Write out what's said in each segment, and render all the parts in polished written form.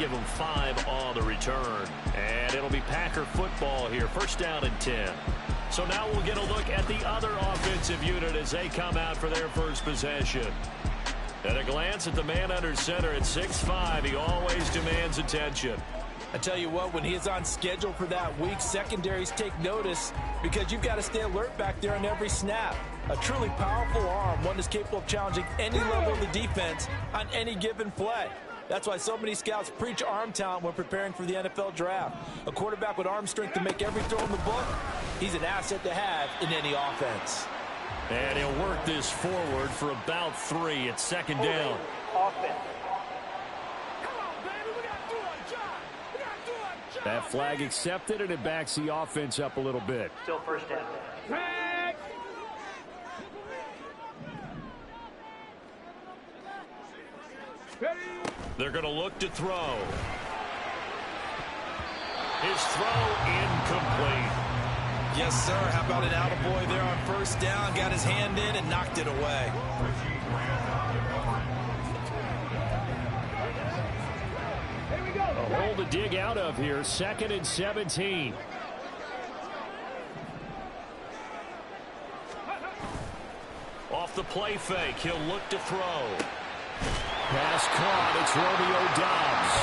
give them 5 on the return. And it'll be Packer football here. First down and 10. So now we'll get a look at the other offensive unit as they come out for their first possession. At a glance at the man under center at 6'5", he always demands attention. I tell you what, when he is on schedule for that week, secondaries take notice because you've got to stay alert back there on every snap. A truly powerful arm, one that's capable of challenging any level of the defense on any given play. That's why so many scouts preach arm talent when preparing for the NFL draft. A quarterback with arm strength to make every throw in the book, he's an asset to have in any offense. And he'll work this forward for about 3 at second down. Offense. That flag accepted, and it backs the offense up a little bit. Still first down. They're going to look to throw. His throw incomplete. Yes, sir. How about an attaboy there on first down? Got his hand in and knocked it away. A hole to dig out of here. 2nd and 17. Off the play fake, he'll look to throw. Pass caught. It's Romeo Doubs.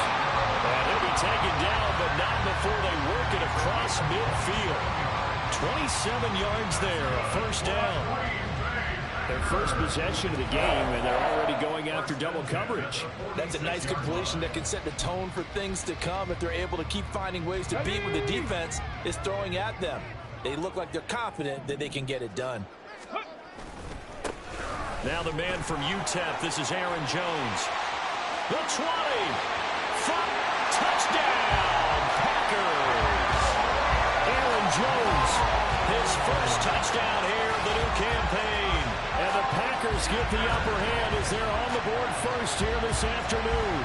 And he'll be taken down, but not before they work it across midfield. 27 yards there, a first down. Their first possession of the game, and they're already going after double coverage. That's a nice completion that can set the tone for things to come if they're able to keep finding ways to beat what the defense is throwing at them. They look like they're confident that they can get it done. Now the man from UTEP, this is Aaron Jones. The 20. Touchdown, Packers. Aaron Jones, his first touchdown here of the new campaign. And the Packers get the upper hand as they're on the board first here this afternoon.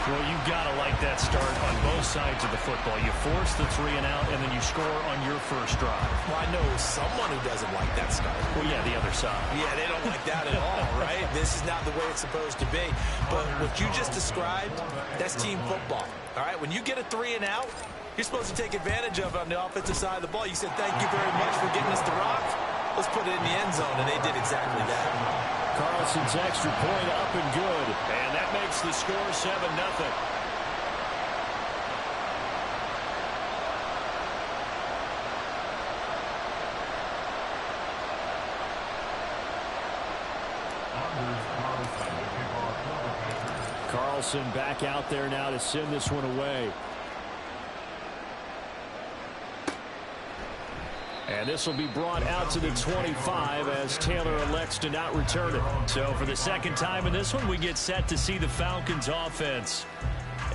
Well, you've got to like that start on both sides of the football. You force the 3 and out, and then you score on your first drive. Well, I know someone who doesn't like that start. Well, yeah, the other side. Yeah, they don't like that at all, right? This is not the way it's supposed to be. But what you just described, that's team football, all right? When you get a 3 and out, you're supposed to take advantage of it on the offensive side of the ball. You said, thank you very much for getting us the rock. Let's put it in the end zone, and they did exactly that. Carlson's extra point up and good. And that makes the score 7-0. Carlson back out there now to send this one away. And this will be brought out to the 25 as Taylor elects to not return it. So for the second time in this one, we get set to see the Falcons offense.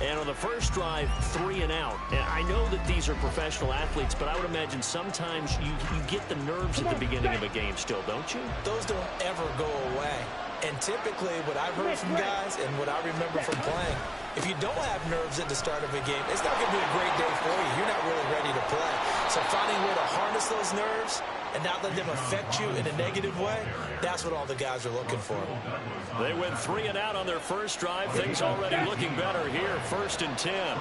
And on the first drive, 3 and out. And I know that these are professional athletes, but I would imagine sometimes you get the nerves at the beginning of a game still, don't you? Those don't ever go away. And typically what I've heard from guys and what I remember from playing, if you don't have nerves at the start of a game, it's not going to be a great day for you. You're not really ready to play. So finding a way to harness those nerves and not let them affect you in a negative way, that's what all the guys are looking for. They went 3 and out on their first drive. Things already looking better here. 1st and 10.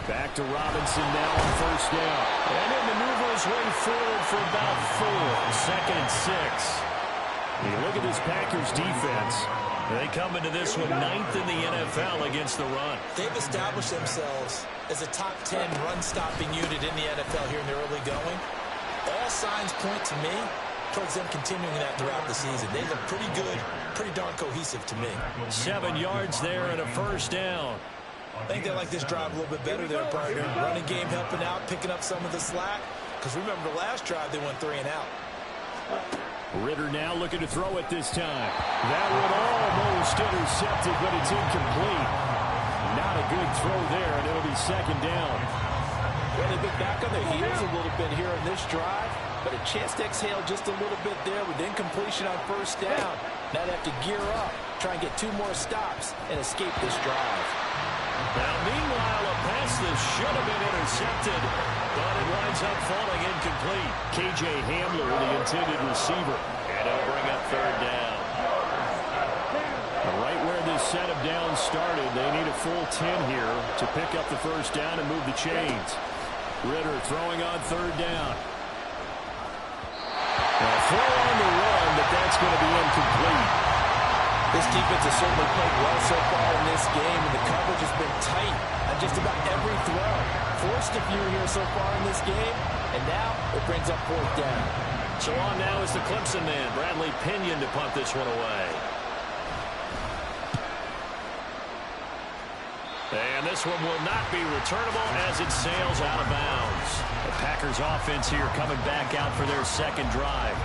Back to Robinson now on first down. And he maneuvers way forward for about 4. 2nd and 6. You look at this Packers defense. They come into this one 9th in the NFL against the run. They've established themselves as a top 10 run-stopping unit in the NFL here in the early going. All signs point to me towards them continuing that throughout the season. They look pretty good, pretty darn cohesive to me. 7 yards there and a first down. I think they like this drive a little bit better there, partner. Running game helping out, picking up some of the slack. Because remember the last drive, they went 3 and out. Ritter now looking to throw it this time. That one almost intercepted, but it's incomplete. Not a good throw there, and it'll be 2nd down. Well, they've been back on their heels a little bit here in this drive, but a chance to exhale just a little bit there with incompletion on first down. Now they have to gear up, try and get 2 more stops, and escape this drive. Now, meanwhile, a pass that should have been intercepted, but it winds up falling incomplete. K.J. Hamler, the intended receiver, and it'll bring up 3rd down. down started. They need a full 10 here to pick up the first down and move the chains. Ritter throwing on third down. A throw on the run, but that's going to be incomplete. This defense has certainly played well so far in this game, and the coverage has been tight on just about every throw. Forced a few here so far in this game, and now it brings up fourth down. So on now is the Clemson man, Bradley Pinion, to punt this one away. And this one will not be returnable as it sails out of bounds. The Packers offense here coming back out for their second drive.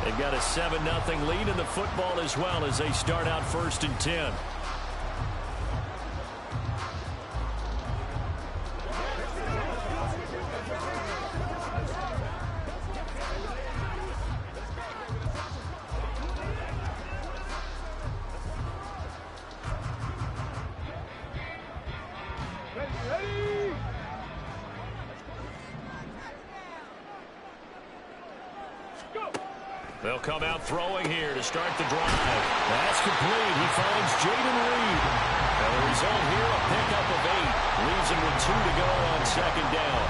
They've got a 7-0 lead in the football as well as they start out 1st and 10. They'll come out throwing here to start the drive. That's complete. He finds Jaden Reed. And the result here, a pickup of 8. Leaves him with 2 to go on second down.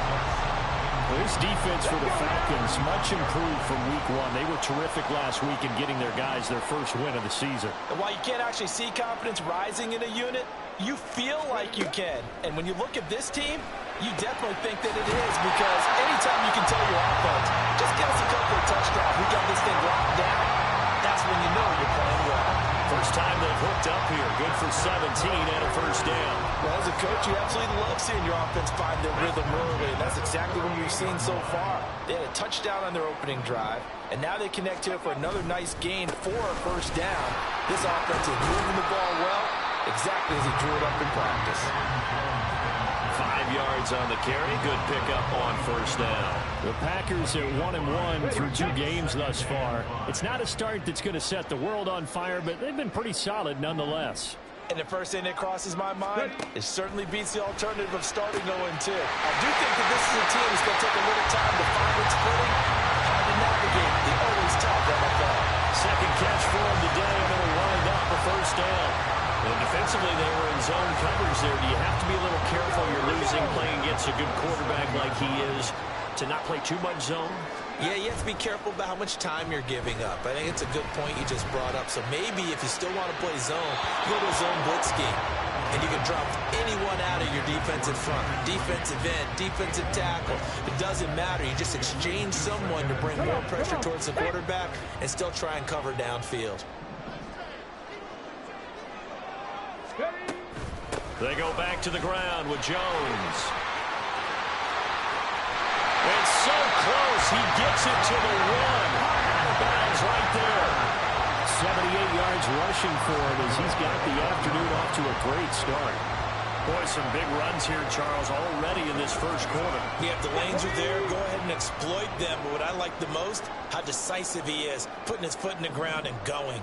This defense for the Falcons, much improved from week 1. They were terrific last week in getting their guys their first win of the season. And while you can't actually see confidence rising in a unit, you feel like you can. And when you look at this team, you definitely think that it is, because anytime you can tell your offense, just give us a couple of touchdowns, we got this thing locked down, that's when you know you're playing well. First time they've hooked up here. Good for 17 and a first down. Well, as a coach, you absolutely love seeing your offense find their rhythm early, and that's exactly what we've seen so far. They had a touchdown on their opening drive, and now they connect here for another nice gain for a first down. This offense is moving the ball well, exactly as he drew it up in practice. 5 yards on the carry. Good pickup on first down. The Packers are 1-1 through 2 games thus far. It's not a start that's going to set the world on fire, but they've been pretty solid nonetheless. And the first thing that crosses my mind, it certainly beats the alternative of starting 0-2. I do think that this is a team that's going to take a little time to find its footing, hard to navigate the always tough NFL. Second catch for him today, and it'll wind up the first down. And defensively, they were in zone coverage there. Do you have to be a little careful? You're losing playing against a good quarterback like he is to not play too much zone? Yeah, you have to be careful about how much time you're giving up. I think it's a good point you just brought up. So maybe if you still want to play zone, go to a zone blitz scheme. And you can drop anyone out of your defensive front. Defensive end, defensive tackle. It doesn't matter. You just exchange someone to bring more pressure towards the quarterback and still try and cover downfield. They go back to the ground with Jones. It's so close. He gets it to the 1. Out of bounds right there. 78 yards rushing for him as he's got the afternoon off to a great start. Boy, some big runs here, Charles, already in this first quarter. Yeah, if the lanes are there, go ahead and exploit them. But what I like the most, how decisive he is, putting his foot in the ground and going.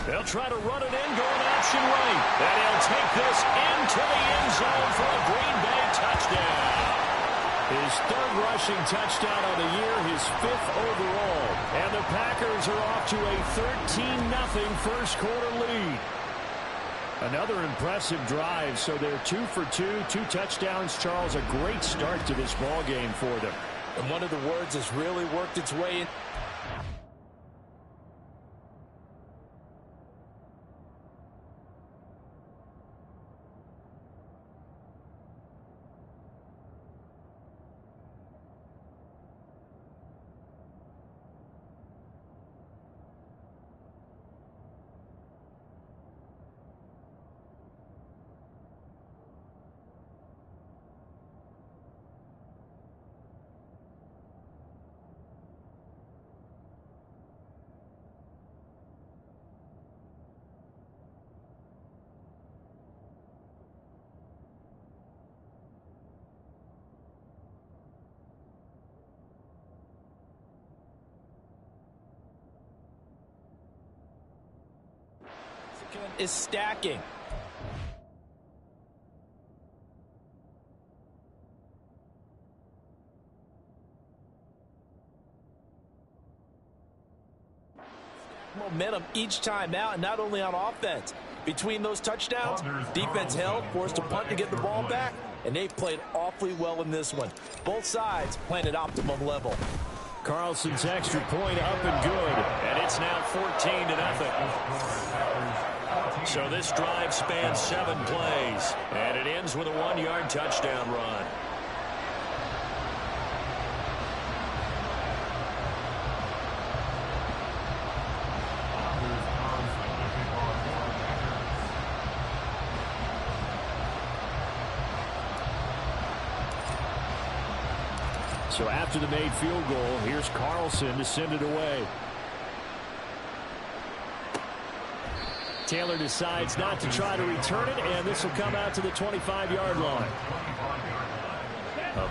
They'll try to run it in, going option right. And he'll take this into the end zone for a Green Bay touchdown. His 3rd rushing touchdown of the year, his 5th overall. And the Packers are off to a 13-0 first quarter lead. Another impressive drive, so they're 2 for 2, 2 touchdowns. Charles, a great start to this ball game for them. And one of the words has really worked its way in. Is stacking. Momentum each time out, and not only on offense. Between those touchdowns, defense held, forced a punt to get the ball back, and they played awfully well in this one. Both sides playing at optimum level. Carlson's extra point up and good, and it's now 14-0. So this drive spans 7 plays, and it ends with a 1-yard touchdown run. So after the made field goal, here's Carlson to send it away. Taylor decides not to try to return it, and this will come out to the 25-yard line.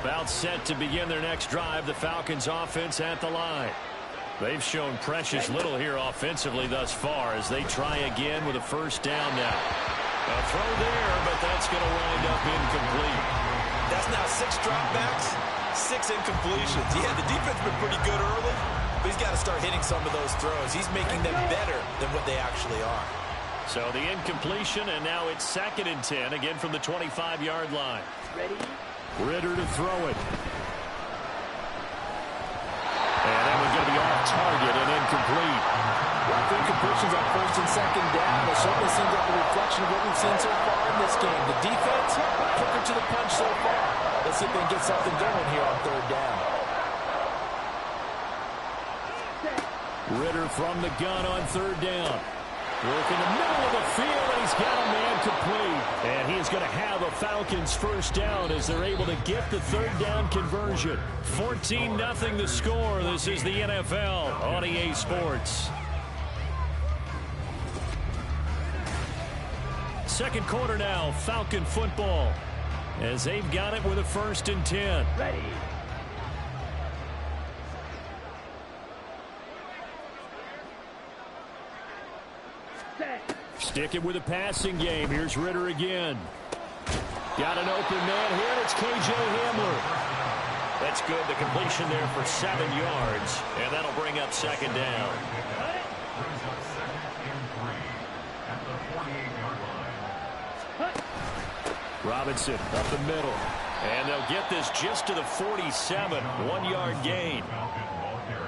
About set to begin their next drive, the Falcons offense at the line. They've shown precious little here offensively thus far as they try again with a first down now. A throw there, but that's going to wind up incomplete. That's now 6 dropbacks, 6 incompletions. Yeah, the defense has been pretty good early, but he's got to start hitting some of those throws. He's making them better than what they actually are. So the incompletion, and now it's 2nd and 10, again from the 25-yard line. Ready? Ritter to throw it. And that one's going to be off target and incomplete. Rough incompletions on 1st and 2nd down. It certainly seems like a reflection of what we've seen so far in this game. The defense, quicker to the punch so far. Let's see if they can get something going here on 3rd down. Ritter from the gun on 3rd down. Work in the middle of the field, and he's got a man complete. And he is going to have a Falcons first down as they're able to get the 3rd down conversion. 14-0 the score. This is the NFL on EA Sports. Second quarter now, Falcon football, as they've got it with a 1st and 10. Ready? Stick it with a passing game. Here's Ritter again. Got an open man here. It's K.J. Hamler. That's good. The completion there for 7 yards, and that'll bring up 2nd down. Robinson up the middle, and they'll get this just to the 47. 1-yard gain.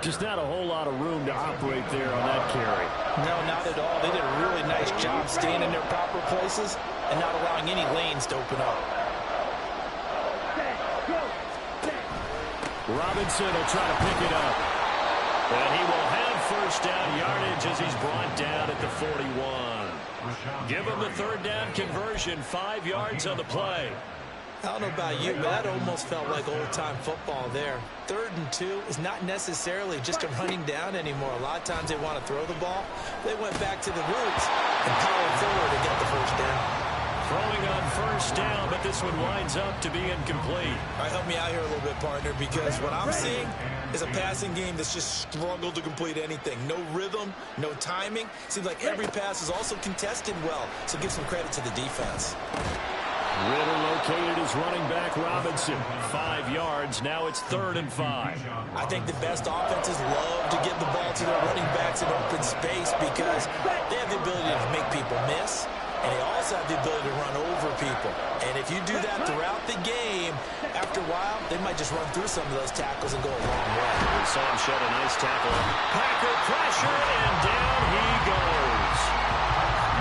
Just not a whole lot of room to operate there on that carry. No, not at all. They did a really nice job staying in their proper places and not allowing any lanes to open up. Robinson will try to pick it up. And he will have first down yardage as he's brought down at the 41. Give him the 3rd down conversion, 5 yards on the play. I don't know about you, but that almost felt like old-time football there. 3rd and 2 is not necessarily just a running down anymore. A lot of times they want to throw the ball. They went back to the roots and powered forward to get the first down. Throwing on first down, but this one winds up to be incomplete. All right, help me out here a little bit, partner, because what I'm seeing is a passing game that's just struggled to complete anything. No rhythm, no timing. Seems like every pass is also contested well, so give some credit to the defense. Ritter located his running back Robinson. 5 yards. Now it's 3rd and 5. I think the best offenses love to get the ball to their running backs in open space because they have the ability to make people miss, and they also have the ability to run over people. And if you do that throughout the game, after a while, they might just run through some of those tackles and go a long way. We saw him shed a nice tackle. Packer pressure, and down he goes.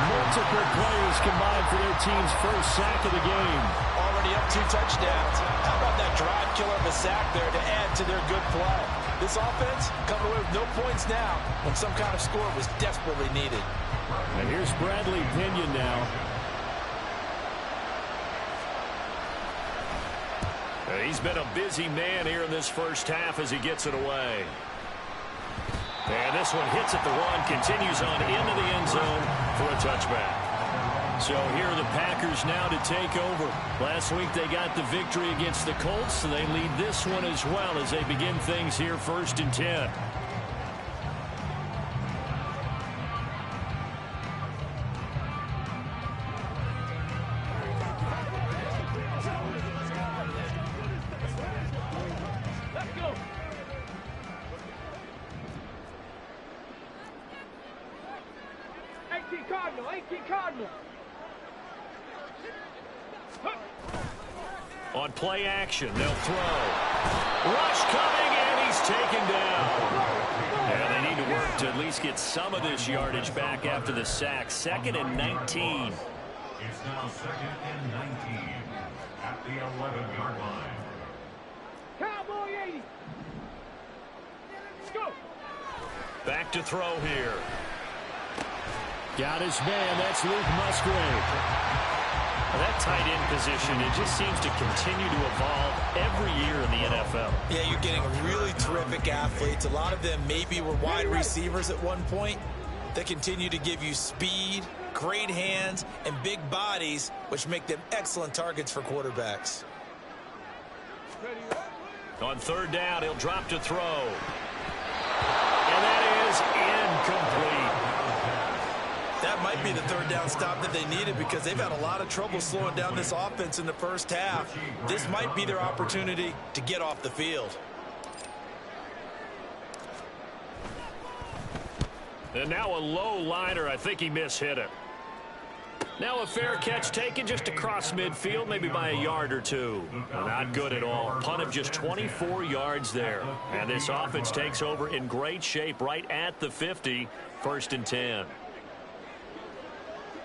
Multiple players combined for their team's first sack of the game. Already up 2 touchdowns. How about that drive killer of a sack there to add to their good play? This offense coming away with no points now when some kind of score was desperately needed. And here's Bradley Pinion now. He's been a busy man here in this first half as he gets it away. And this one hits at the 1, continues on into the end zone for a touchback. So here are the Packers now to take over. Last week they got the victory against the Colts, so they lead this one as well as they begin things here 1st and 10. On play action, they'll throw. Rush coming, and he's taken down. Yeah, they need to work to at least get some of this yardage back after the sack. 2nd and 19. It's now 2nd and 19 at the 11-yard line. Cowboy 80. Let's go. Back to throw here. Got his man. That's Luke Musgrave. That tight end position, it just seems to continue to evolve every year in the NFL. Yeah, you're getting really terrific athletes. A lot of them maybe were wide receivers at one point. They continue to give you speed, great hands, and big bodies, which make them excellent targets for quarterbacks. On 3rd down, he'll drop to throw. And that is incomplete. That might be the 3rd down stop that they needed because they've had a lot of trouble slowing down this offense in the first half. This might be their opportunity to get off the field. And now a low liner. I think he mishit it. Now a fair catch taken just across midfield, maybe by a yard or two. Not good at all. Punt of just 24 yards there. And this offense takes over in great shape right at the 50. 1st and 10.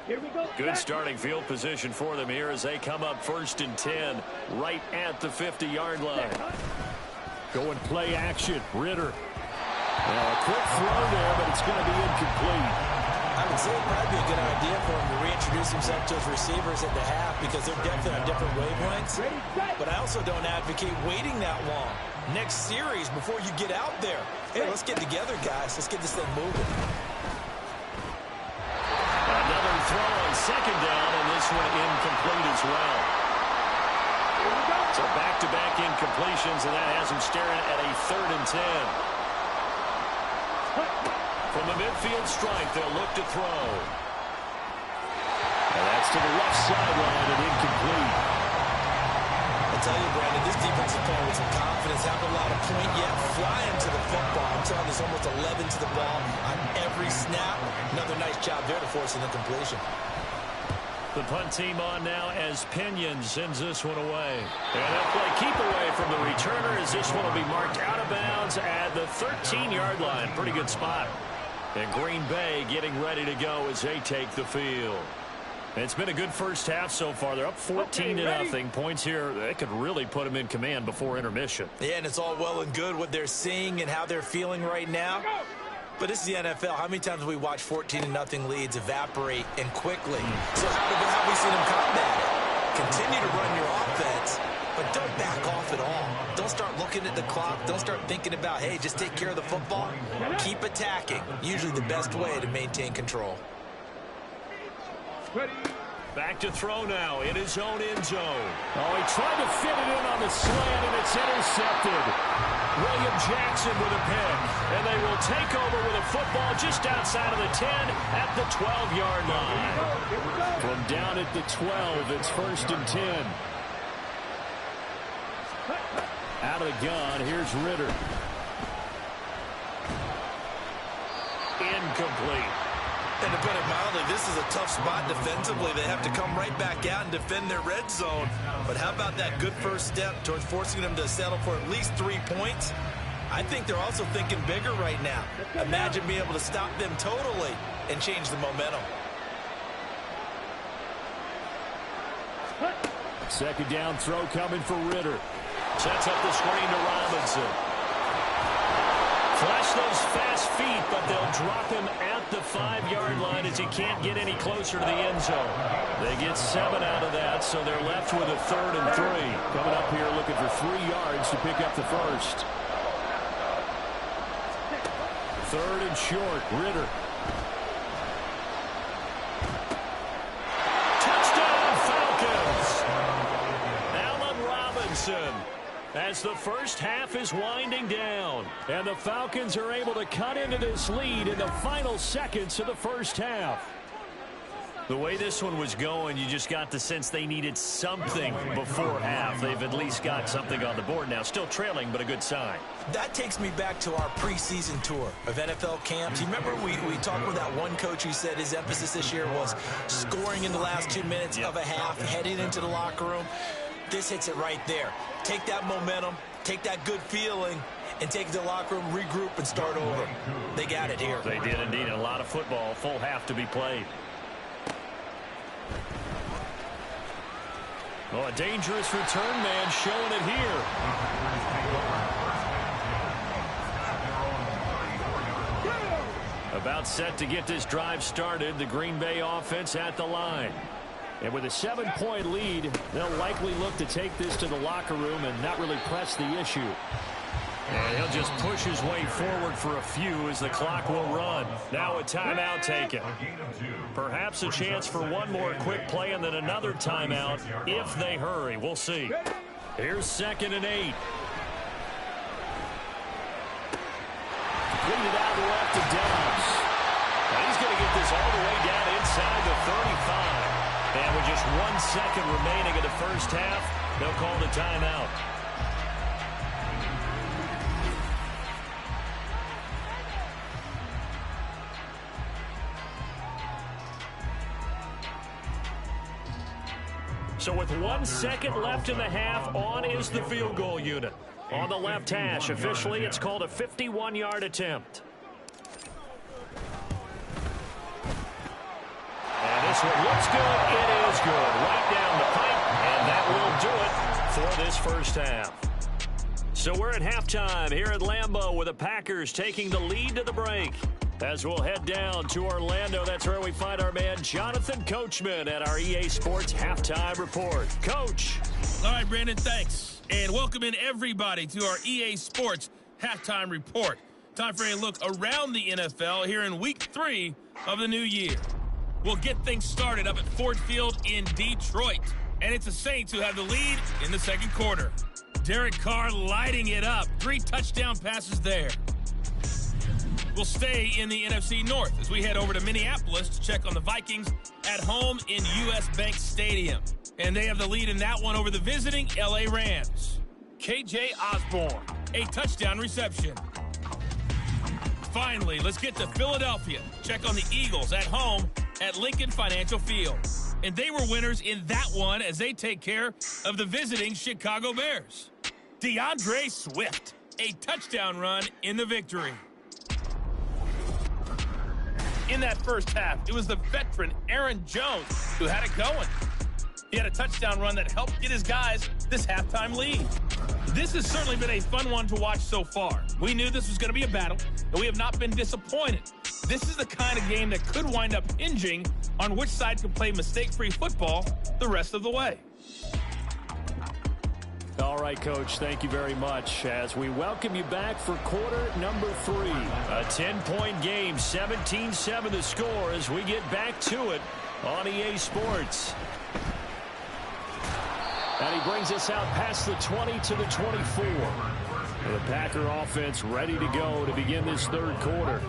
Here we go. Good starting field position for them here as they come up 1st and 10 right at the 50-yard line. Going play action. Ritter. Well, a quick throw there, but it's going to be incomplete. I would say it'd probably be a good idea for him to reintroduce himself to his receivers at the half because they're definitely on different wavelengths. But I also don't advocate waiting that long. Next series before you get out there. Hey, let's get together, guys. Let's get this thing moving. Another throw on 2nd down, and this one incomplete as well. So back-to-back incompletions, and that has him staring at a 3rd and 10. From the midfield strike, they'll look to throw. And that's to the left sideline and incomplete. I tell you, Brandon, this defense is playing with some confidence, haven't allowed a point yet, flying to the football. I'm telling you, there's almost 11 to the ball on every snap. Another nice job there to force an incompletion. The punt team on now as Pinion sends this one away. And they'll play keep away from the returner as this one will be marked out of bounds at the 13-yard line. Pretty good spot. And Green Bay getting ready to go as they take the field. It's been a good first half so far. They're up 14-0. Points here, they could really put them in command before intermission. Yeah, and it's all well and good what they're seeing and how they're feeling right now. But this is the NFL. How many times have we watched 14-0 leads evaporate and quickly? So how have we seen them combat it? Continue to run your offense, but don't back off at all. Don't start looking at the clock. Don't start thinking about, hey, just take care of the football. Keep attacking. Usually the best way to maintain control. Back to throw now in his own end zone. Oh, he tried to fit it in on the slant, and it's intercepted. William Jackson with a pick. And they will take over with a football just outside of the 10 at the 12-yard line. From down at the 12, it's 1st and 10. Out of the gun, here's Ritter. Incomplete. And to put it mildly, this is a tough spot defensively. They have to come right back out and defend their red zone. But how about that good first step towards forcing them to settle for at least 3 points? I think they're also thinking bigger right now. Imagine being able to stop them totally and change the momentum. 2nd down throw coming for Ritter. Sets up the screen to Robinson. Flash those fast feet, but they'll drop him at the 5-yard line as he can't get any closer to the end zone. They get 7 out of that, so they're left with a 3rd and 3. Coming up here looking for 3 yards to pick up the first. 3rd and short, Ritter. Touchdown, Falcons! Allen Robinson. As the first half is winding down, and the Falcons are able to cut into this lead in the final seconds of the first half. The way this one was going, you just got the sense they needed something before half. They've at least got something on the board now. Still trailing, but a good sign. That takes me back to our preseason tour of NFL camps. You remember we talked with that one coach who said his emphasis this year was scoring in the last 2 minutes of a half, heading into the locker room. This hits it right there. Take that momentum, take that good feeling, and take it to the locker room, regroup, and start over. They got it here. They did indeed. A lot of football, full half to be played. Oh, a dangerous return man showing it here. About set to get this drive started. The Green Bay offense at the line. And with a 7-point lead, they'll likely look to take this to the locker room and not really press the issue. And he'll just push his way forward for a few as the clock will run. Now a timeout taken. Perhaps a chance for one more quick play and then another timeout if they hurry. We'll see. Here's 2nd and 8. Completed out left to Dobbs. Now he's going to get this all the way down inside the 35. And with just 1 second remaining in the first half, they'll call the timeout. So with 1 second left in the half, on is the field goal unit. On the left hash, officially it's called a 51-yard attempt. And this one looks good. It is good. Right down the pipe, and that will do it for this first half. So we're at halftime here at Lambeau with the Packers taking the lead to the break. As we'll head down to Orlando, that's where we find our man Jonathan Coachman at our EA Sports Halftime Report. Coach. All right, Brandon, thanks. And welcome in everybody to our EA Sports Halftime Report. Time for a look around the NFL here in Week 3 of the new year. We'll get things started up at Ford Field in Detroit. And it's the Saints who have the lead in the second quarter. Derek Carr lighting it up. 3 touchdown passes there. We'll stay in the NFC North as we head over to Minneapolis to check on the Vikings at home in U.S. Bank Stadium. And they have the lead in that one over the visiting L.A. Rams. K.J. Osborne, a touchdown reception. Finally, let's get to Philadelphia. Check on the Eagles at home at Lincoln Financial Field. And they were winners in that one as they take care of the visiting Chicago Bears. DeAndre Swift, a touchdown run in the victory. In that first half, it was the veteran Aaron Jones who had it going. He had a touchdown run that helped get his guys this halftime lead. This has certainly been a fun one to watch so far. We knew this was going to be a battle, and we have not been disappointed. This is the kind of game that could wind up hinging on which side can play mistake-free football the rest of the way. All right, Coach, thank you very much as we welcome you back for quarter number 3. A 10-point game, 17-7 the score as we get back to it on EA Sports. And he brings us out past the 20 to the 24. The Packer offense ready to go to begin this third quarter.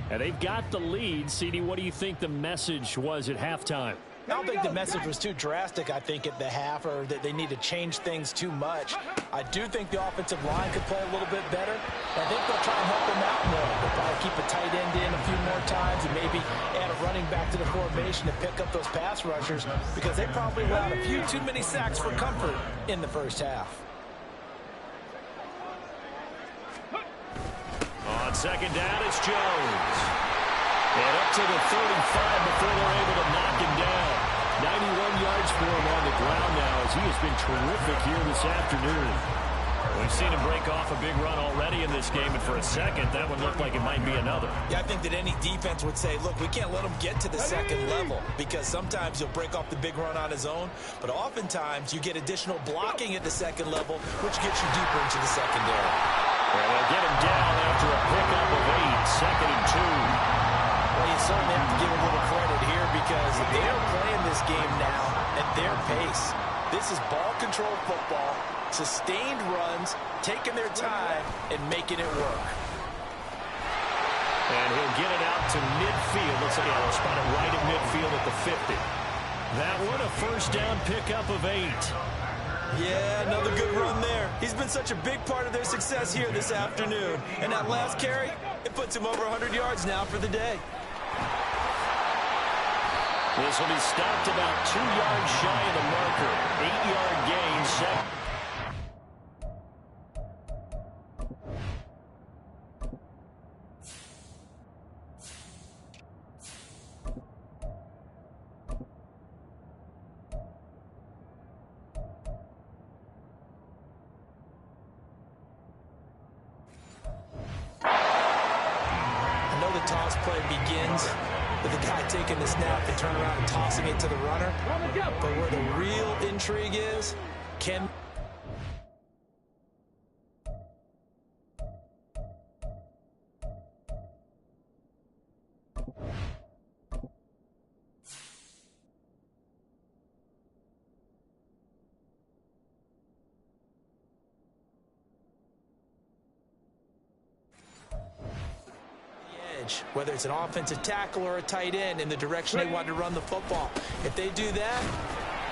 And they've got the lead. CD, what do you think the message was at halftime? I don't think the message was too drastic, I think, at the half, or that they need to change things too much. I do think the offensive line could play a little bit better. I think they'll try and help them out more. They'll probably keep a tight end in a few more times and maybe add a running back to the formation to pick up those pass rushers because they probably allowed a few too many sacks for comfort in the first half. On second down, it's Jones. And up to the 35 before they're able to knock him down. 91 yards for him on the ground now as he has been terrific here this afternoon. We've seen him break off a big run already in this game, and for a second, that one looked like it might be another. Yeah, I think that any defense would say, look, we can't let him get to the second level because sometimes he'll break off the big run on his own, but oftentimes you get additional blocking at the second level, which gets you deeper into the secondary. Well, they'll get him down after a pickup of 8, 2nd and 2. Well, you certainly have to give a little credit here because they are playing this game now at their pace. This is ball control football, sustained runs, taking their time, and making it work. And he'll get it out to midfield. Let's spot it right at midfield at the 50. That one, a first down pickup of 8. Yeah, another good run there. He's been such a big part of their success here this afternoon. And that last carry, it puts him over 100 yards now for the day. This will be stopped about 2 yards shy of the marker. 8-yard gain, set. Toss play begins with the guy taking the snap and turn around and tossing it to the runner. But where the real intrigue is, can whether it's an offensive tackle or a tight end in the direction they want to run the football. If they do that,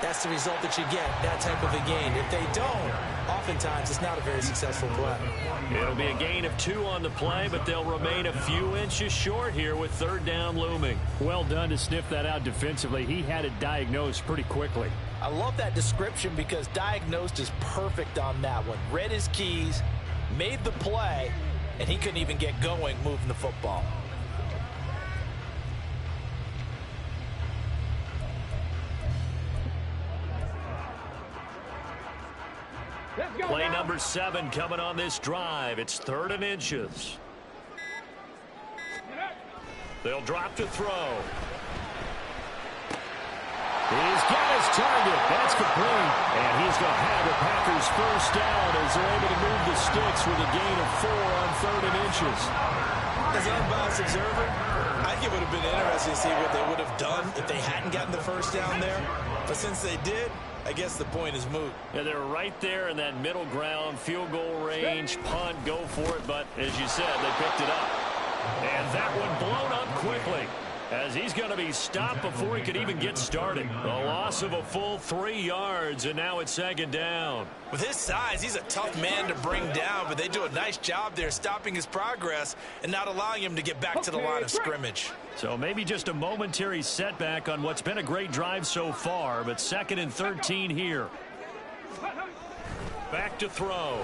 that's the result that you get, that type of a gain. If they don't, oftentimes it's not a very successful play. It'll be a gain of 2 on the play, but they'll remain a few inches short here with third down looming. Well done to sniff that out defensively. He had it diagnosed pretty quickly. I love that description because diagnosed is perfect on that one. Read his keys, made the play, and he couldn't even get going moving the football. Play number 7 coming on this drive. It's 3rd and inches. They'll drop to throw. He's got his target. That's complete. And he's going to have the Packers first down as they're able to move the sticks with a gain of 4 on 3rd and inches. As an unbiased observer, I think it would have been interesting to see what they would have done if they hadn't gotten the first down there. But since they did, I guess the point is moot. Yeah, they're right there in that middle ground, field goal range, punt, go for it. But as you said, they picked it up. And that one blown up quickly as he's going to be stopped before he could even get started. A loss of a full 3 yards, and now it's 2nd down. With his size, he's a tough man to bring down, but they do a nice job there stopping his progress and not allowing him to get back to the line of scrimmage. So maybe just a momentary setback on what's been a great drive so far, but 2nd and 13 here. Back to throw.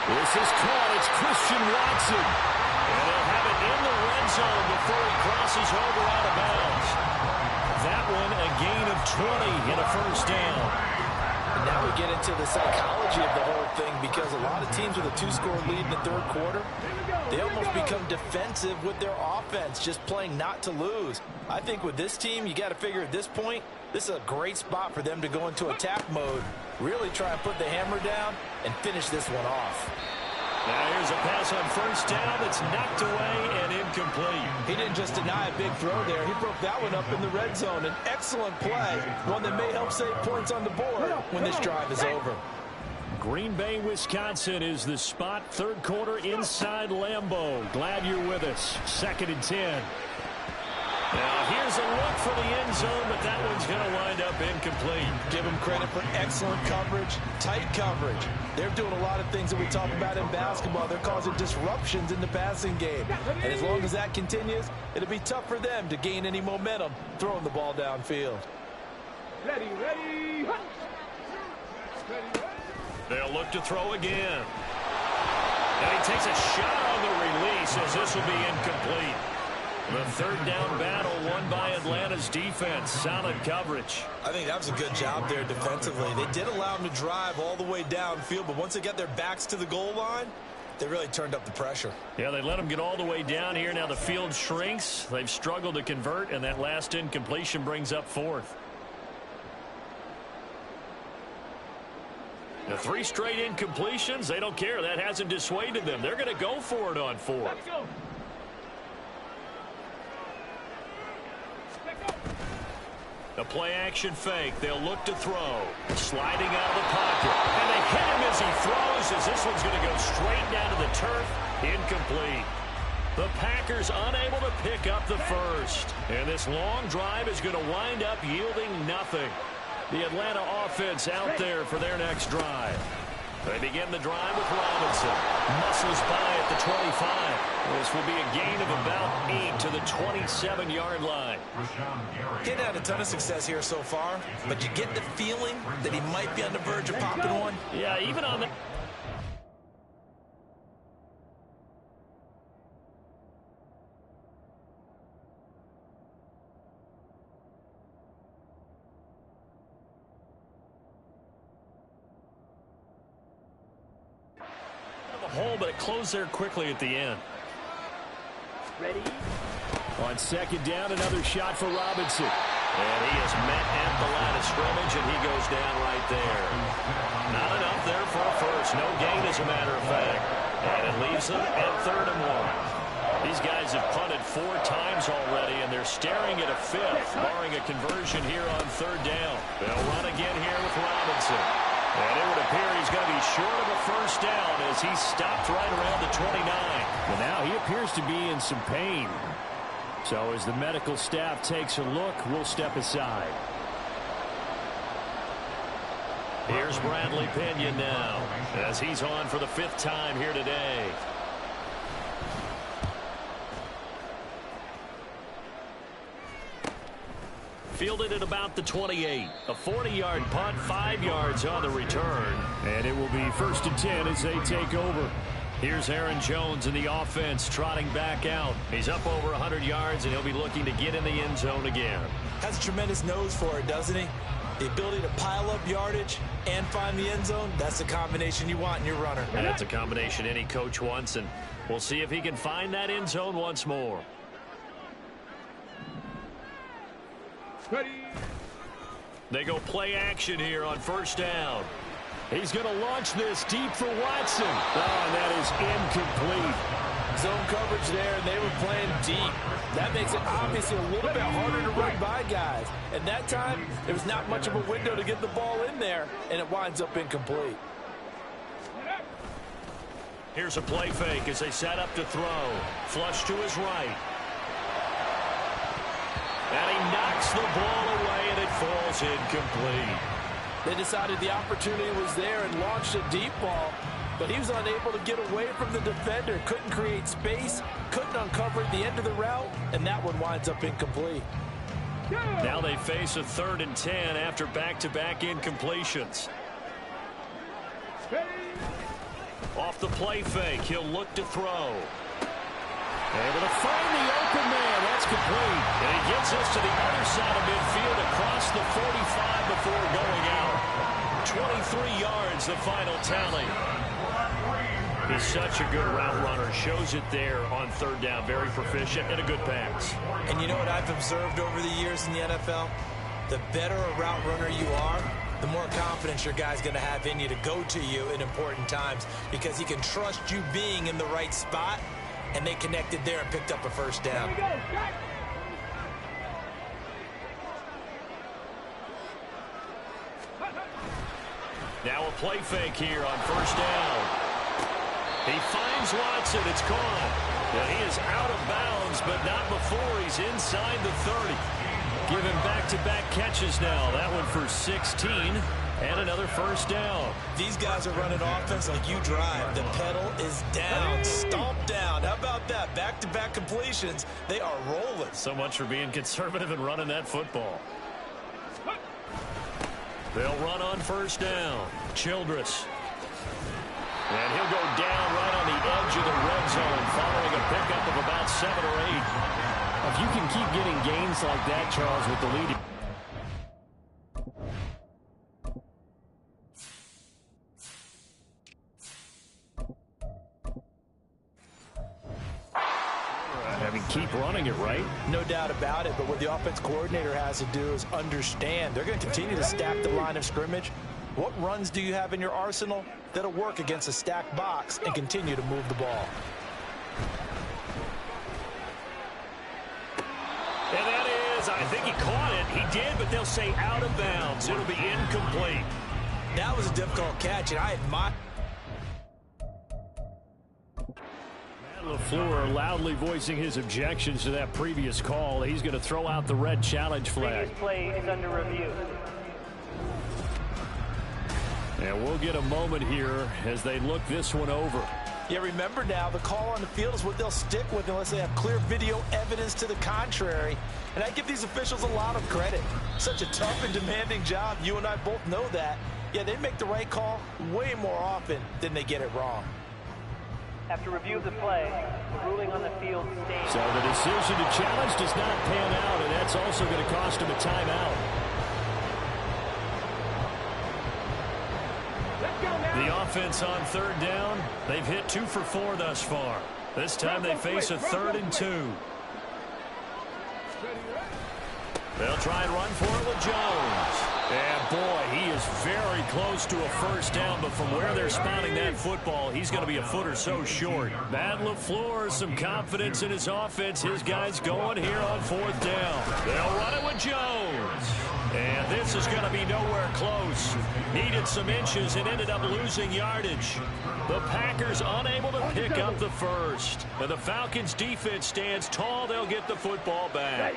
This is caught. It's Christian Watson. And they'll have it in the red zone before he crosses over out of bounds. That one a gain of 20 and a first down. And now we get into the psychology of the whole thing because a lot of teams with a 2-score lead in the 3rd quarter, they almost become defensive with their offense, just playing not to lose. I think with this team, you got to figure at this point, this is a great spot for them to go into attack mode, really try and put the hammer down and finish this one off. Now here's a pass on first down that's knocked away and incomplete. He didn't just deny a big throw there. He broke that one up in the red zone. An excellent play, one that may help save points on the board when this drive is over. Green Bay, Wisconsin is the spot. 3rd quarter inside Lambeau. Glad you're with us. 2nd and 10. Now here's a look for the end zone, but that one's going to wind up incomplete. Give them credit for excellent coverage, tight coverage. They're doing a lot of things that we talk about in basketball. They're causing disruptions in the passing game. And as long as that continues, it'll be tough for them to gain any momentum throwing the ball downfield. Ready. They'll look to throw again. And he takes a shot on the release as this will be incomplete. The 3rd down battle won by Atlanta's defense. Solid coverage. I think that was a good job there defensively. They did allow them to drive all the way downfield, but once they got their backs to the goal line, they really turned up the pressure. Yeah, they let them get all the way down here. Now the field shrinks. They've struggled to convert, and that last incompletion brings up 4th. The 3 straight incompletions, they don't care. That hasn't dissuaded them. They're going to go for it on 4th. Let's go. A play-action fake. They'll look to throw. Sliding out of the pocket. And they hit him as he throws, as this one's going to go straight down to the turf. Incomplete. The Packers unable to pick up the first. And this long drive is going to wind up yielding nothing. The Atlanta offense out there for their next drive. They begin the drive with Robinson. Muscles by at the 25. This will be a gain of about 8 to the 27-yard line. He's had a ton of success here so far, but you get the feeling that he might be on the verge of popping one. Yeah, even on the... hole, but it closed there quickly at the end. Ready? On second down, another shot for Robinson. And he is met at the line of scrimmage, and he goes down right there. Not enough there for a first. No gain, as a matter of fact. And it leaves them at 3rd and 1. These guys have punted 4 times already, and they're staring at a 5th, barring a conversion here on 3rd down. They'll run again here with Robinson. And it would appear he's going to be short of a first down as he stopped right around the 29. Well, now he appears to be in some pain. So as the medical staff takes a look, we'll step aside. Here's Bradley Pinion now as he's on for the 5th time here today. Fielded at about the 28. A 40-yard punt, 5 yards on the return. And it will be 1st and 10 as they take over. Here's Aaron Jones in the offense trotting back out. He's up over 100 yards, and he'll be looking to get in the end zone again. Has a tremendous nose for it, doesn't he? The ability to pile up yardage and find the end zone, that's the combination you want in your runner. And that's a combination any coach wants, and we'll see if he can find that end zone once more. Ready. They go play action here on 1st down. He's going to launch this deep for Watson. Oh, and that is incomplete. Zone coverage there, and they were playing deep. That makes it obviously a little bit harder to run by guys. And that time, there was not much of a window to get the ball in there, and it winds up incomplete. Here's a play fake as they set up to throw. Flush to his right. And he knocks the ball away, and it falls incomplete. They decided the opportunity was there and launched a deep ball, but he was unable to get away from the defender, couldn't create space, couldn't uncover at the end of the route, and that one winds up incomplete. Now they face a 3rd and 10 after back-to-back incompletions. Off the play fake, he'll look to throw. Able to find the open man. That's complete. And he gets us to the other side of midfield across the 45 before going out. 23 yards, the final tally. He's such a good route runner. Shows it there on 3rd down. Very proficient and a good pass. And you know what I've observed over the years in the NFL? The better a route runner you are, the more confidence your guy's going to have in you to go to you in important times because he can trust you being in the right spot. And they connected there and picked up a 1st down. Now a play fake here on 1st down. He finds Watson. It's caught. And he is out of bounds, but not before he's inside the 30. Giving back-to-back catches now. That one for 16. And another 1st down. These guys are running offense like you drive. The pedal is down, stomped down. How about that? Back-to-back completions. They are rolling. So much for being conservative and running that football. They'll run on 1st down. Childress. And he'll go down right on the edge of the red zone following a pickup of about 7 or 8. If you can keep getting gains like that, Charles, with the lead. Keep running it, right? No doubt about it, but what the offense coordinator has to do is understand. They're going to continue to stack the line of scrimmage. What runs do you have in your arsenal that'll work against a stacked box and continue to move the ball? And that is, I think he caught it. He did, but they'll say out of bounds. It'll be incomplete. That was a difficult catch, and I admire. LaFleur loudly voicing his objections to that previous call. He's going to throw out the red challenge flag. Previous play is under review. And we'll get a moment here as they look this one over. Yeah, remember now, the call on the field is what they'll stick with unless they have clear video evidence to the contrary. And I give these officials a lot of credit. Such a tough and demanding job. You and I both know that. Yeah, they make the right call way more often than they get it wrong. After review of the play, the ruling on the field stands. So the decision to challenge does not pan out, and that's also going to cost him a timeout. The offense on third down, they've hit 2 for 4 thus far. This time they face a 3rd and 2. They'll try and run for it with Jones. And boy, he is very close to a first down, but from where they're spotting that football, he's going to be a foot or so short. Matt LaFleur, some confidence in his offense. His guys going here on 4th down. They'll run it with Jones. And this is going to be nowhere close. Needed some inches and ended up losing yardage. The Packers unable to pick up the first. And the Falcons defense stands tall. They'll get the football back.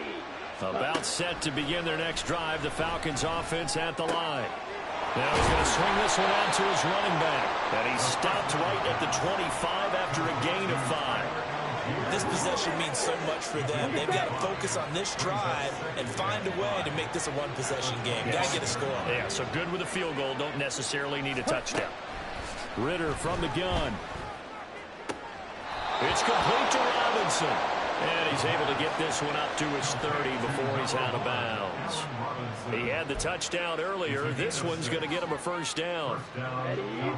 About set to begin their next drive. The Falcons offense at the line. Now he's going to swing this one out to his running back. And he stopped right at the 25 after a gain of 5. This possession means so much for them. They've got to focus on this drive and find a way to make this a one-possession game. Got to get a score. Yeah, so good with a field goal. Don't necessarily need a touchdown. Ritter from the gun. It's complete to Robinson. And he's able to get this one up to his 30 before he's out of bounds. He had the touchdown earlier. This one's going to get him a first down.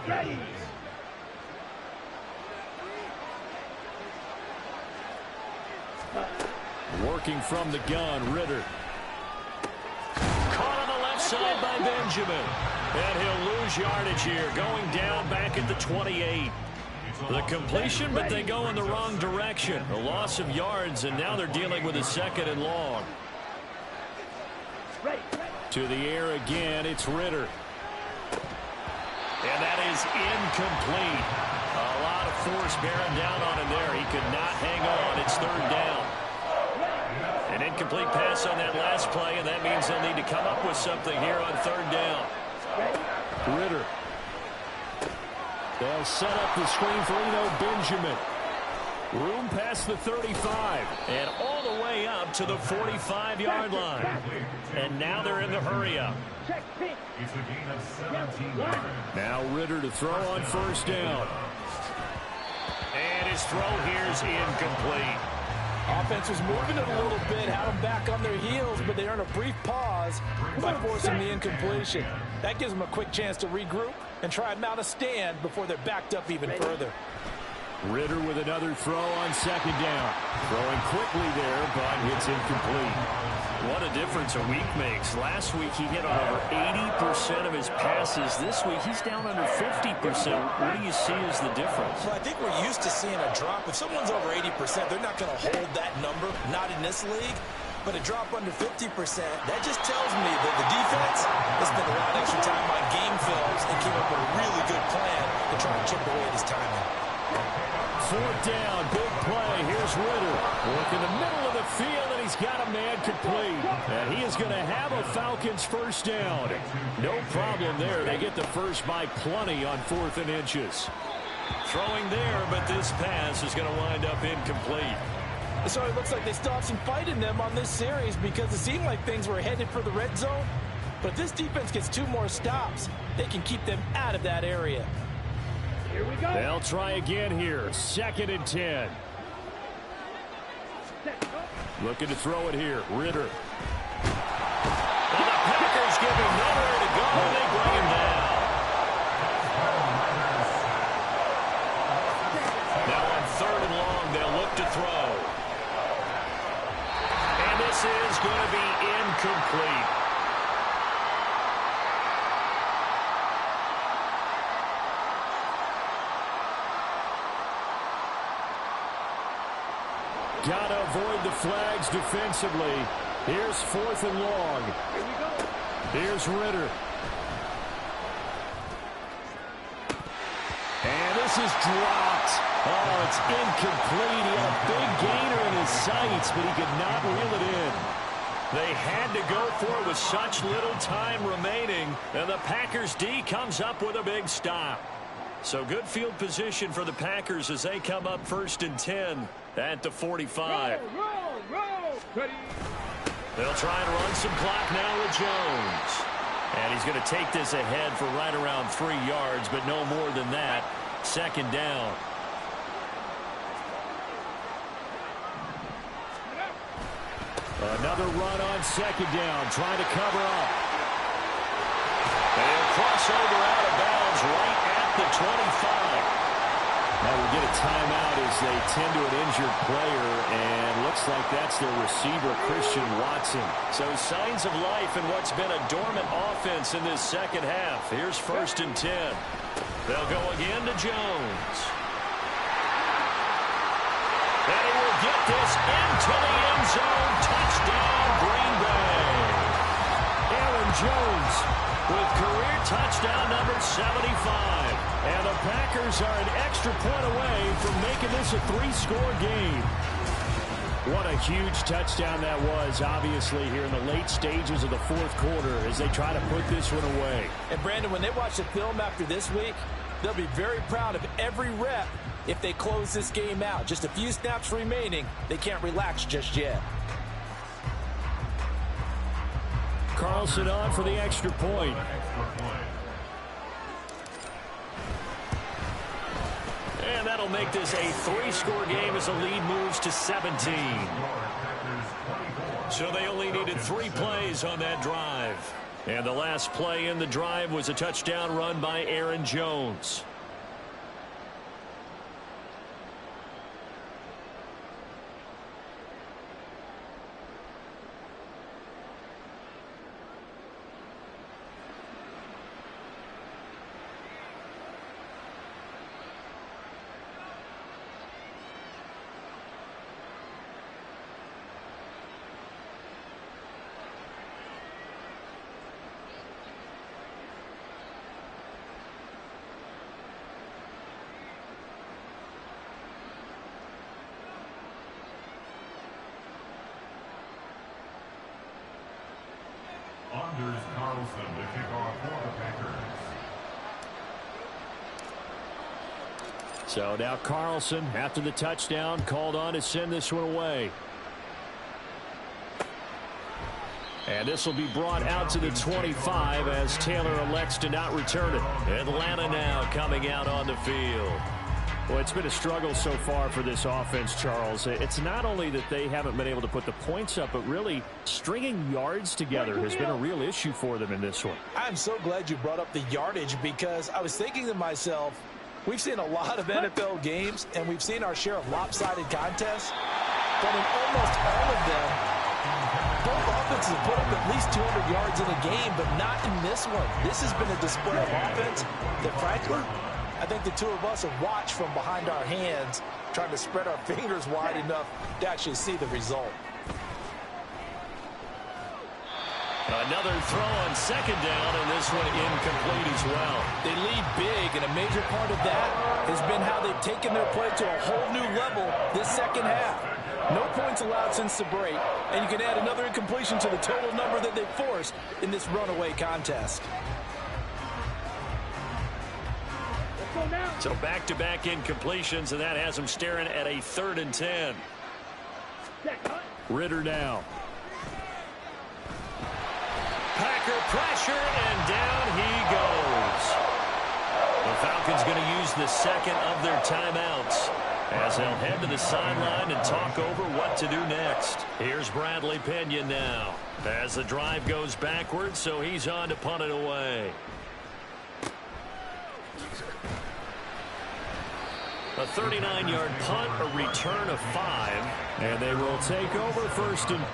Ready. Working from the gun, Ritter. Caught on the left side by Benjamin. And he'll lose yardage here, going down back at the 28. The completion, but they go in the wrong direction. A loss of yards, and now they're dealing with a 2nd and long. To the air again, it's Ritter. And that is incomplete. A lot of force bearing down on him there. He could not hang on. It's 3rd down. An incomplete pass on that last play, and that means they'll need to come up with something here on 3rd down. Ritter. They'll set up the screen for Benjamin. Room past the 35 and all the way up to the 45-yard line. And now they're in the hurry-up. It's a gain of 17 yards. Now Ritter to throw on 1st down. And his throw here is incomplete. Offense was moving it a little bit, had them back on their heels, but they earn a brief pause by forcing the incompletion. That gives them a quick chance to regroup and try and mount a stand before they're backed up even further. Ritter with another throw on 2nd down. Throwing quickly there, but it's incomplete. What a difference a week makes. Last week he hit on over 80% of his passes. This week he's down under 50%. What do you see as the difference? Well, I think we're used to seeing a drop. If someone's over 80%, they're not going to hold that number, not in this league. But a drop under 50%, that just tells me that the defense has spent a lot of extra time on game films and came up with a really good plan to try and chip away at his timing. 4th down, big play. Here's Ritter. Work in the middle of the field, and he's got a man complete. And he is going to have a Falcons first down. No problem there. They get the first by plenty on 4th and inches. Throwing there, but this pass is going to wind up incomplete. So it looks like they still have some fight in them on this series because it seemed like things were headed for the red zone. But this defense gets 2 more stops. They can keep them out of that area. Here we go. They'll try again here. 2nd and 10. Looking to throw it here. Ritter. And the Packers give him nowhere to go. They bring him down. Now on 3rd and long, they'll look to throw. And this is going to be incomplete. Got to avoid the flags defensively. Here's 4th and long. Here we go. Here's Ritter. And this is dropped. Oh, it's incomplete. He had a big gainer in his sights, but he could not reel it in. They had to go for it with such little time remaining, and the Packers D comes up with a big stop. So good field position for the Packers as they come up 1st and 10 at the 45. Roll. They'll try and run some clock now with Jones. And he's going to take this ahead for right around 3 yards, but no more than that. 2nd down. Another run on 2nd down, trying to cover up. And crossover out of bounds right at the 25. Now we get a timeout as they tend to an injured player, and looks like that's their receiver, Christian Watson. So signs of life in what's been a dormant offense in this 2nd half. Here's 1st and 10. They'll go again to Jones. And he will get this into the end zone. Touchdown, Green Bay. Aaron Jones with career touchdown number 75. And the Packers are an extra point away from making this a 3-score game. What a huge touchdown that was, obviously, here in the late stages of the 4th quarter as they try to put this one away. And, Brandon, when they watch the film after this week, they'll be very proud of every rep if they close this game out. Just a few snaps remaining. They can't relax just yet. Carlson on for the extra point. And that'll make this a 3-score game as the lead moves to 17. So they only needed 3 plays on that drive. And the last play in the drive was a touchdown run by Aaron Jones. Anders Carlson to kick off for the Packers. So now Carlson, after the touchdown, called on to send this one away. And this will be brought out to the 25 as Taylor elects to not return it. Atlanta now coming out on the field. Well, it's been a struggle so far for this offense, Charles. It's not only that they haven't been able to put the points up, but really stringing yards together has been a real issue for them in this one. I'm so glad you brought up the yardage because I was thinking to myself, we've seen a lot of NFL games, and we've seen our share of lopsided contests, but in almost all of them, both offenses have put up at least 200 yards in a game, but not in this one. This has been a display of offense that, frankly, I think the two of us have watched from behind our hands, trying to spread our fingers wide enough to actually see the result. Another throw on 2nd down, and this one incomplete as well. They lead big, and a major part of that has been how they've taken their play to a whole new level this 2nd half. No points allowed since the break, and you can add another incompletion to the total number that they've forced in this runaway contest. So back-to-back incompletions, and that has them staring at a 3rd and 10. Ritter now. Packer pressure, and down he goes. The Falcons going to use the 2nd of their timeouts as they'll head to the sideline and talk over what to do next. Here's Bradley Pinion now as the drive goes backwards, so he's on to punt it away. A 39-yard punt, a return of 5, and they will take over 1st and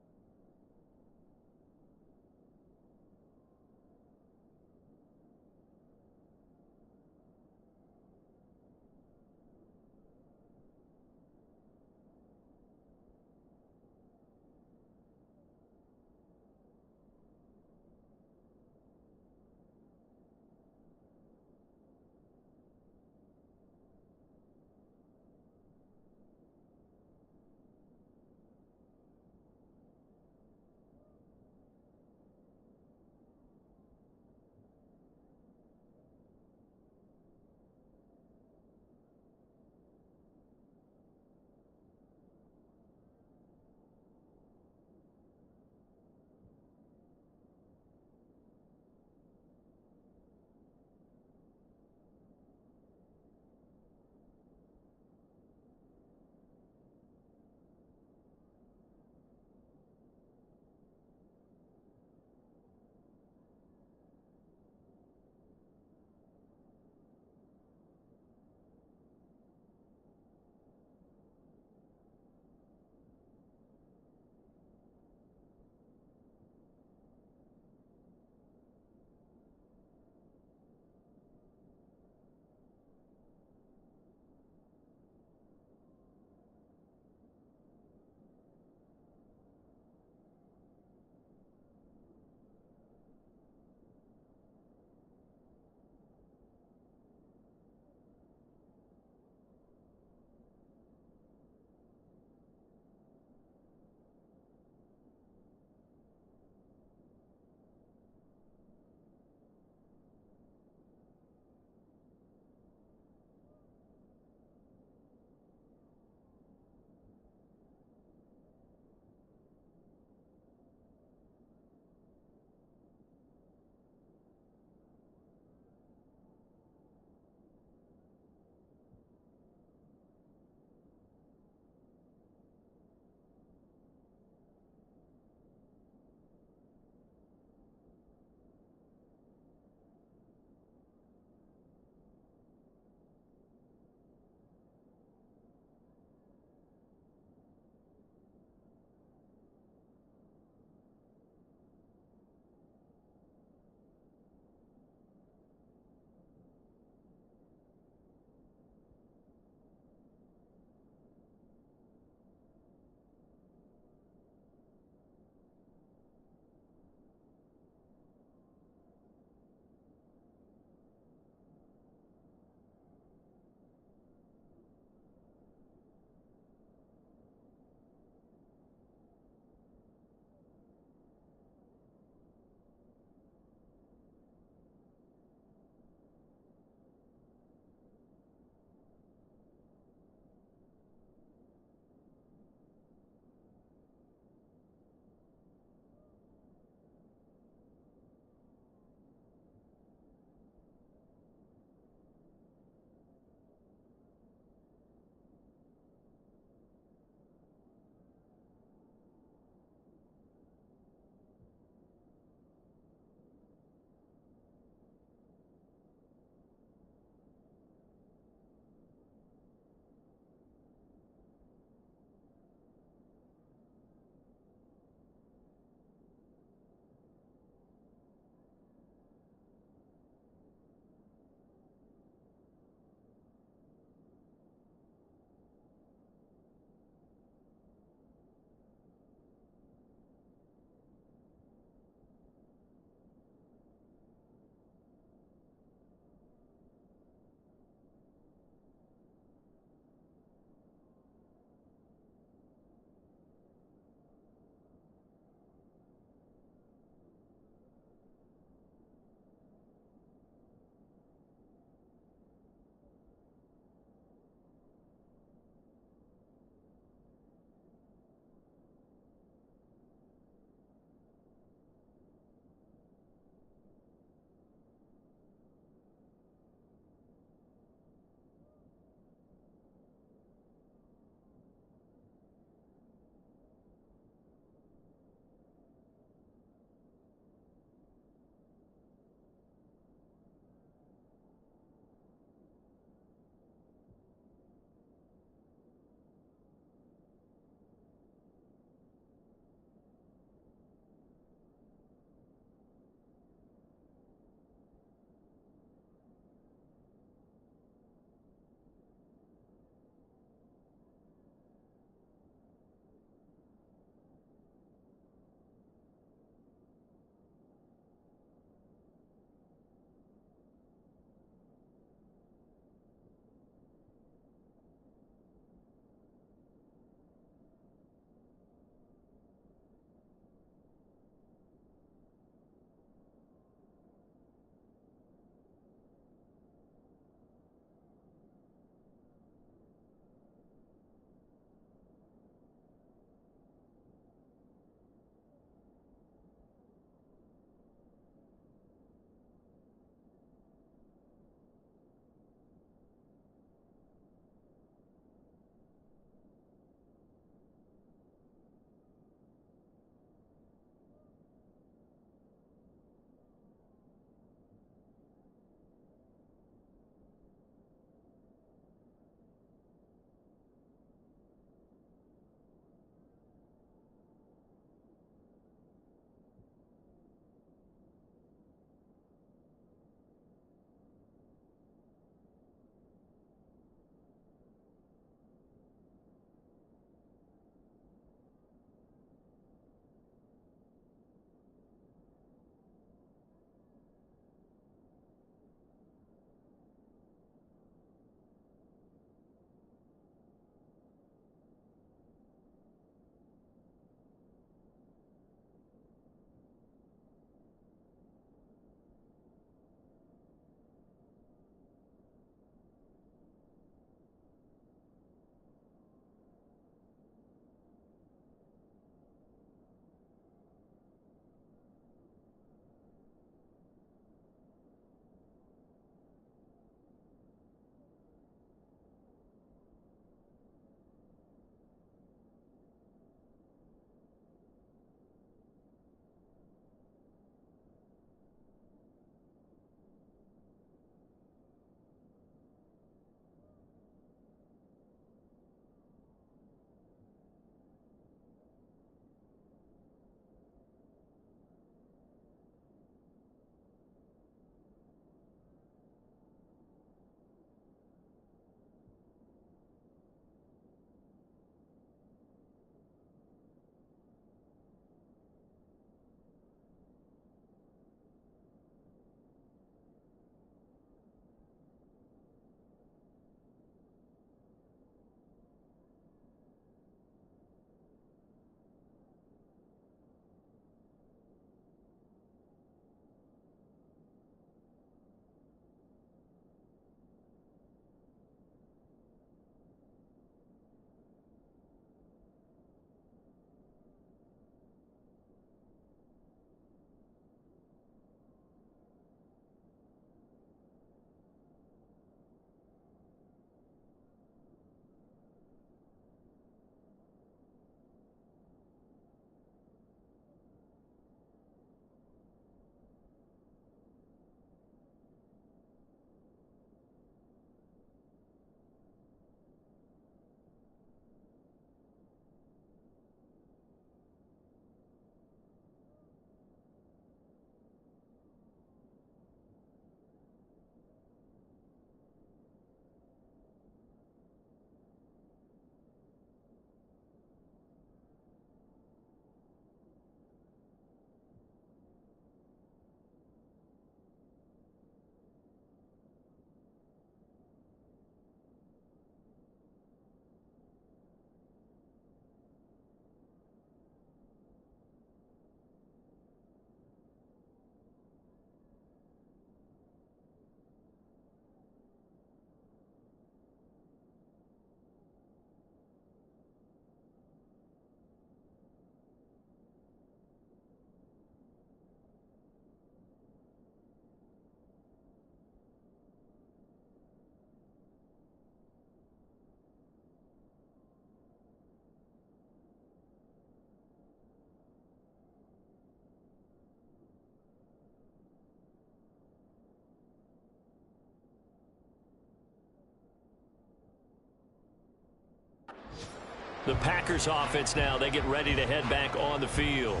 The Packers offense now, they get ready to head back on the field.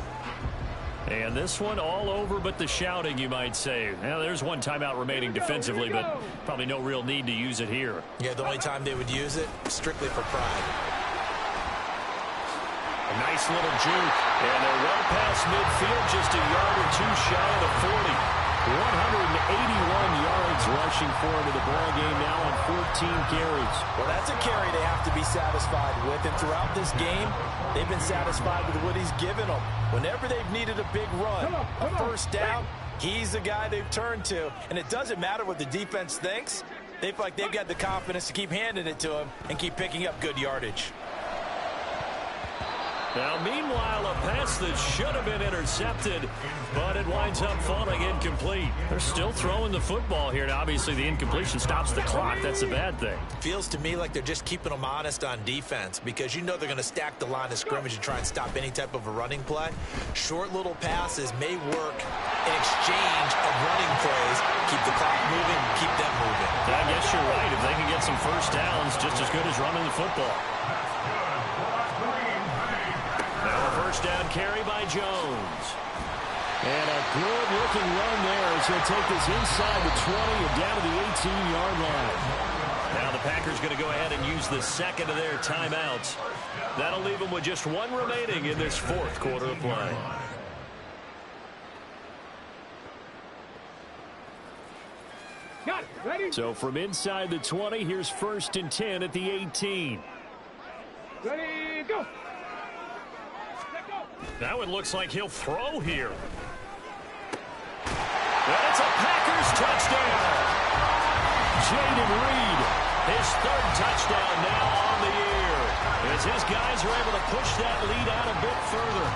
And this one all over but the shouting, you might say. Now, there's one timeout remaining defensively, but probably no real need to use it here. Yeah, the only time they would use it, strictly for pride. A nice little juke. And they're well past midfield, just a yard or two shy of the 40. 181 yards rushing for him in the ball game now on 14 carries. Well, that's a carry they have to be satisfied with. And throughout this game, they've been satisfied with what he's given them. Whenever they've needed a big run, a first down, he's the guy they've turned to. And it doesn't matter what the defense thinks. They feel like they've got the confidence to keep handing it to him and keep picking up good yardage. Now, meanwhile, a pass that should have been intercepted, but it winds up falling incomplete. They're still throwing the football here. Now, obviously, the incompletion stops the clock. That's a bad thing. Feels to me like they're just keeping them honest on defense because you know they're going to stack the line of scrimmage and try and stop any type of a running play. Short little passes may work in exchange of running plays. Keep the clock moving, keep them moving. I guess you're right. If they can get some first downs, just as good as running the football. First down carry by Jones. And a good-looking run there as he'll take this inside the 20 and down to the 18-yard line. Now the Packers going to go ahead and use the second of their timeouts. That'll leave them with just one remaining in this fourth quarter of play. Got it. Ready? So from inside the 20, here's 1st and 10 at the 18. Ready, go. Now it looks like he'll throw here. That's a Packers touchdown. Jaden Reed, his 3rd touchdown now on the year, as his guys are able to push that lead out a bit further.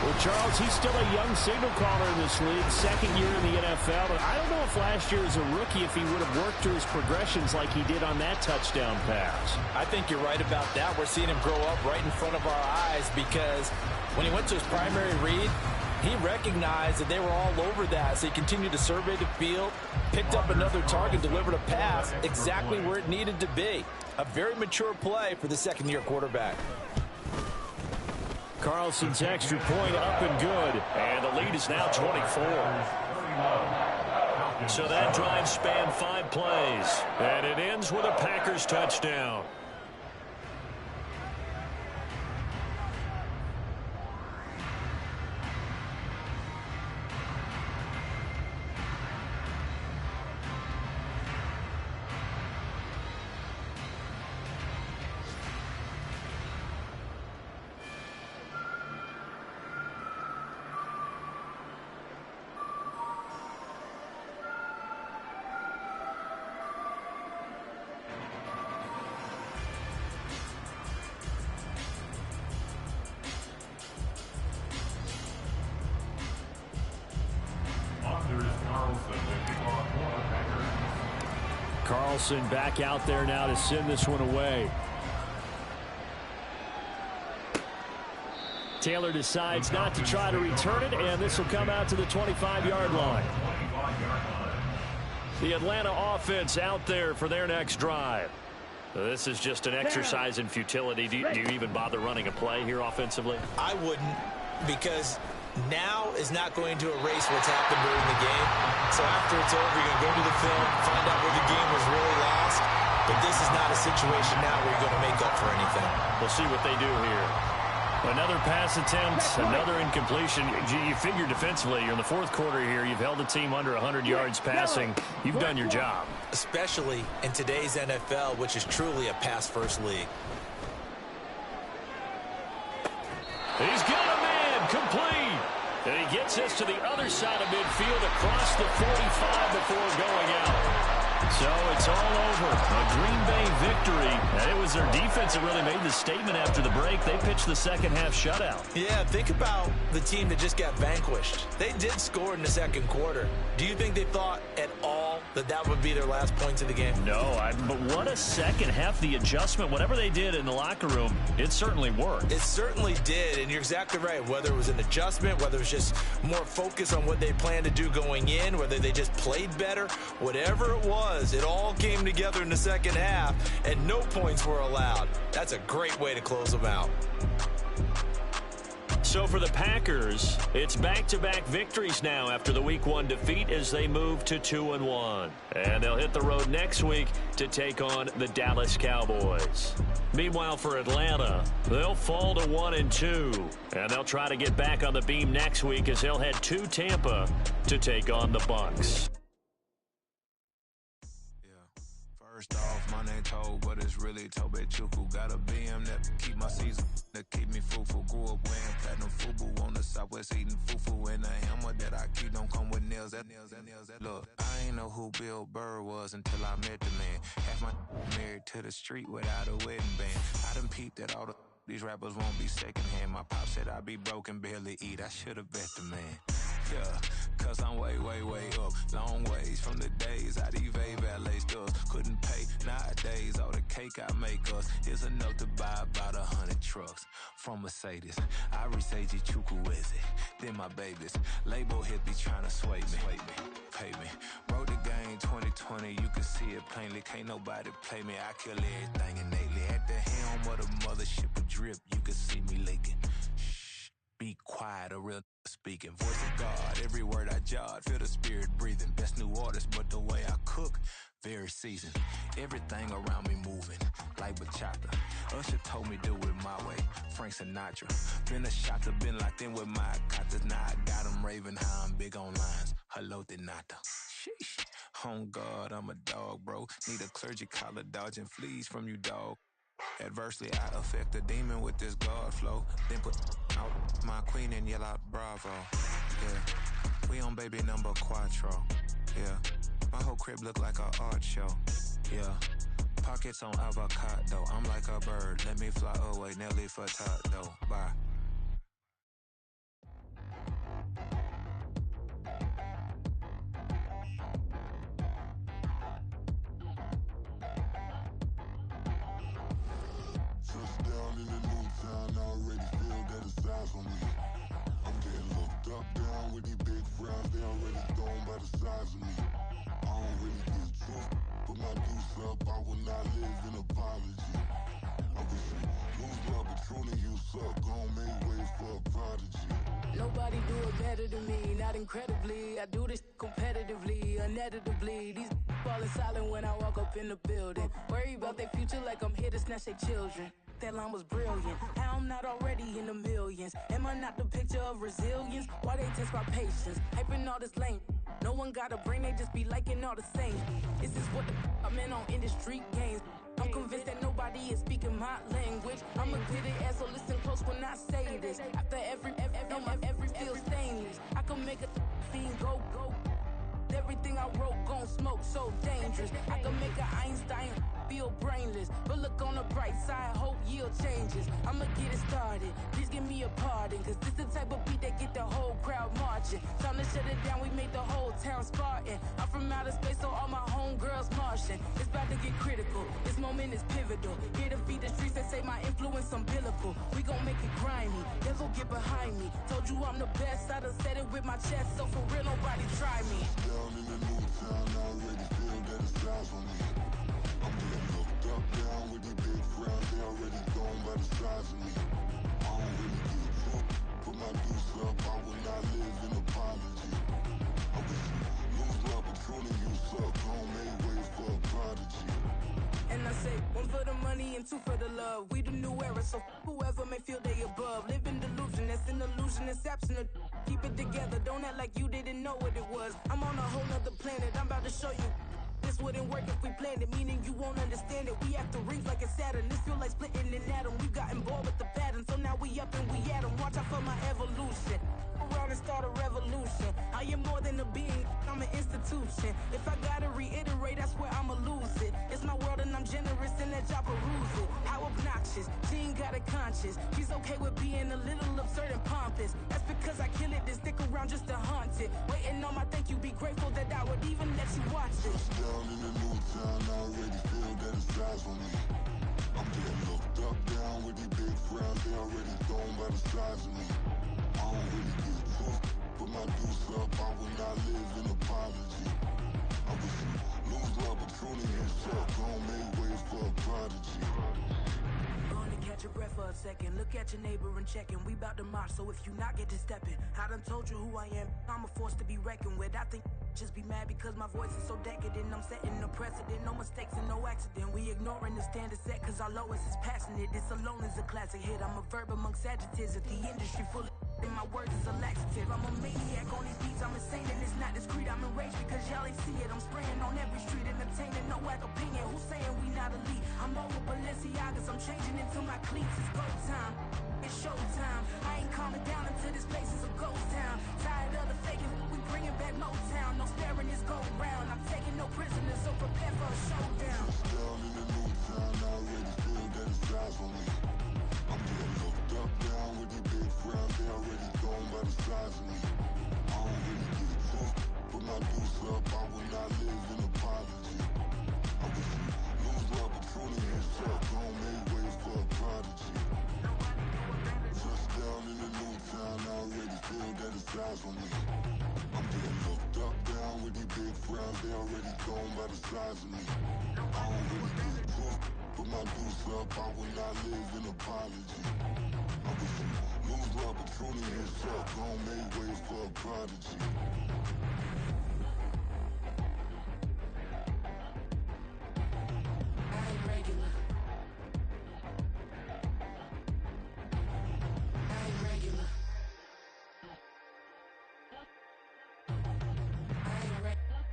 Well, Charles, he's still a young signal caller in this league, 2nd year in the NFL. But I don't know if last year as a rookie, if he would have worked through his progressions like he did on that touchdown pass. I think you're right about that. We're seeing him grow up right in front of our eyes because when he went to his primary read, he recognized that they were all over that. So he continued to survey the field, picked up another target, delivered a pass exactly where it needed to be. A very mature play for the 2nd-year quarterback. Carlson's extra point up and good. And the lead is now 24. So that drive spanned 5 plays. And it ends with a Packers touchdown. Carlson back out there now to send this one away. Taylor decides not to try to return it, and this will come out to the 25-yard line. The Atlanta offense out there for their next drive. This is just an exercise in futility. Do you even bother running a play here offensively? I wouldn't, because now is not going to erase what's happened during the game. So after it's over, you're going to go to the film, find out where the game was really lost. But this is not a situation now where you're going to make up for anything. We'll see what they do here. Another pass attempt, another incompletion. You figure defensively, you're in the 4th quarter here. You've held the team under 100 yards passing. You've done your job. Especially in today's NFL, which is truly a pass-first league. He's got a man complete. And he gets us to the other side of midfield across the 45 before going out. So it's all over. A Green Bay victory. And it was their defense that really made the statement after the break. They pitched the second-half shutout. Yeah, think about the team that just got vanquished. They did score in the 2nd quarter. Do you think they thought at all that would be their last points of the game? No, but what a second half. The adjustment, whatever they did in the locker room, it certainly worked. It certainly did, and you're exactly right. Whether it was an adjustment, whether it was just more focus on what they planned to do going in, whether they just played better, whatever it was, it all came together in the second half, and no points were allowed. That's a great way to close them out. So for the Packers, it's back-to-back victories now after the Week 1 defeat as they move to 2-1. And they'll hit the road next week to take on the Dallas Cowboys. Meanwhile, for Atlanta, they'll fall to 1-2. And they'll try to get back on the beam next week as they'll head to Tampa to take on the Bucs. First off, my name Toad, but it's really Tobe Chuku. Got a BM that keep my season, that keep me fruitful. Grew up wearing platinum FUBU on the Southwest eating fufu. And the hammer that I keep don't come with nails. That look, I ain't know who Bill Burr was until I met the man. Half my married to the street without a wedding band. I done peeped that all these rappers won't be secondhand. My pop said I'd be broken, barely eat. I should've bet the man. Yeah, cause I'm way, way, way up. Long ways from the days I evade valet stores. Couldn't pay nowadays. All the cake I make us is enough to buy about 100 trucks from Mercedes. I resage Chukwueze, then my babies. Label hit be trying to sway me, pay me. Wrote the game 2020, you can see it plainly. Can't nobody play me, I kill everything innately. At the helm of the mothership of drip, you can see me leaking. Shh, be quiet, a real speaking. Voice of God, every word I jot, feel the spirit breathing. Best new artist, but the way I cook, very seasoned. Everything around me moving, like bachata. Usher told me do it my way, Frank Sinatra. Been a shotter, been locked in with my katas. Now I got them raving how I'm big on lines. Hello, Denata. Sheesh. On God, I'm a dog, bro. Need a clergy collar, dodging fleas from you, dog. Adversely, I affect a demon with this God flow. Then put out my queen and yell out bravo. Yeah, we on baby number quattro. Yeah, my whole crib look like an art show. Yeah, pockets on avocado. I'm like a bird, let me fly away. Nelly Furtado, bye. Touchdown in the new town, I already feel that it's eyes on me. I'm getting looked up, down with these big frowns, they already thrown by the size of me. I don't really get too, put my deuce up, I will not live in apology. I wish you lose love, but truly you suck, gon' make way for a prodigy. Nobody do it better than me, not incredibly. I do this competitively, uneditably. These falling silent when I walk up in the building. Worry about their future like I'm here to snatch their children. That line was brilliant. How I'm not already in the millions. Am I not the picture of resilience? Why they test my patience? Hyping all this lame. No one got a brain, they just be liking all the same. This is what I'm in on industry games. I'm convinced that nobody is speaking my language. I'm a good ass, so listen close when I say this. After every feel stainless. I can make a fiend go. Everything I wrote gon' smoke, so dangerous. I can make an Einstein feel brainless, but look on the bright side, hope yield changes. I'ma get it started, please give me a pardon, cause this the type of beat that get the whole crowd marching. Time to shut it down, we made the whole town Spartan. I'm from outer space, so all my homegirls Martian. It's about to get critical, this moment is pivotal. Here to feed the streets, they say my influence umbilical. We gon' make it grimy, devil get behind me. Told you I'm the best, I done said it with my chest, so for real nobody try me. Down in the new town, I already feel that it's eyes on me. I'm getting looked up, down with these big frowns, they already thrown by the size of me. I don't really get too, put my deuce up, I will not live in apology. I wish you lose love, but truly you suck, gon' make way for a prodigy. And I say, one for the money and two for the love. We the new era, so whoever may feel they above. Live in delusion, that's an illusion, it's absent. Keep it together, don't act like you didn't know what it was. I'm on a whole nother planet, I'm about to show you. This wouldn't work if we planned it, meaning you won't understand it. We have to rings like a Saturn, this feel like splitting an atom. We got involved with the pattern, so now we up and we at 'em. Watch out for my evolution. Around and start a revolution. I am more than a being, I'm an institution. If I gotta reiterate, that's where I'ma lose it. It's my world and I'm generous and that y'all peruse it. How obnoxious. conscious. She ain't got a conscience. She's okay with being a little absurd and pompous. That's because I kill it, then stick around just to haunt it. Waiting on my thank you, be grateful that I would even let you watch this. Down in the new town, I already feel that it's eyes on me. I'm getting looked up, down with these big frowns. They already thrown by the size of me. I don't really get took, put my deuce up. I will not live in apology. I wish you lose the opportunity and shut. Gon' make way for a prodigy. Gonna catch your breath for a second. Look at your neighbor and check in. We bout to march, so if you not get to stepping, I done told you who I am. I'm a force to be reckoned with. I think just be mad because my voice is so decadent. I'm setting a precedent, no mistakes and no accident. We ignoring the standard set cause our lowest is passionate. This alone is a classic hit. I'm a verb amongst adjectives. If the industry full of and my words is a laxative. I'm a maniac on these beats. I'm insane and it's not discreet. I'm enraged because y'all ain't see it. I'm spraying on every street, entertaining no whack opinion. Who's saying we not elite? I'm over Balenciagas. I'm changing into my cleats. It's go time. It's showtime. I ain't calming down until this place is a ghost town. Tired of the faking, we bringing back Motown. No sparing this go round. I'm taking no prisoners, so prepare for a showdown. Down in the new town, I already feel that it's eyes on me. I'm getting looked up, down with these big frowns. They already thrown by the size of me. I don't really get took, put my deuce up. I will not live in apology. I wish you lose the opportunity and shut. Gon' make way for a prodigy. Down in the new town, I already feel that it's eyes on me. I'm getting looked up, down with these big frowns. They already thrown by the size of me. I don't really get took, put my deuce up. I will not live in apology. I wish you lose the opportunity and shut. Gon' make way for a prodigy. I ain't regular. I ain't regular. I ain't regular.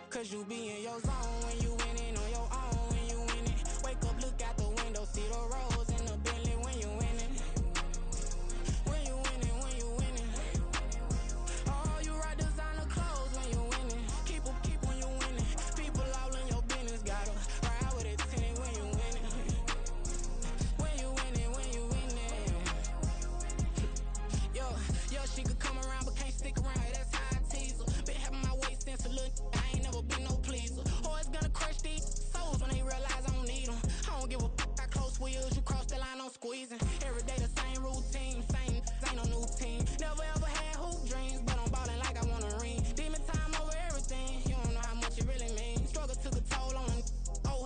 Cause you be in your zone when you winning on your own when you winning. Wake up, look out the window, see the rose in the Bentley when you winning. When you winning, when you winning. Oh, you rock designer clothes when you winning. Keep when you winning. People all in your business, gotta ride with it tinted when you winning. When you winning, when you winning. Yo, she could come around but can't stick around, that's how I tease her. Been having my waist since a little, I ain't never been no pleaser. Always gonna crush these souls when they realize I don't need them. I don't give a fuck, I close wheels, you cross the line, I'm squeezing. Every day the same routine, ain't no new team. Never ever had hoop dreams, but I'm ballin' like I want a ring. Demon time over everything, you don't know how much it really means. Struggle took a toll on them,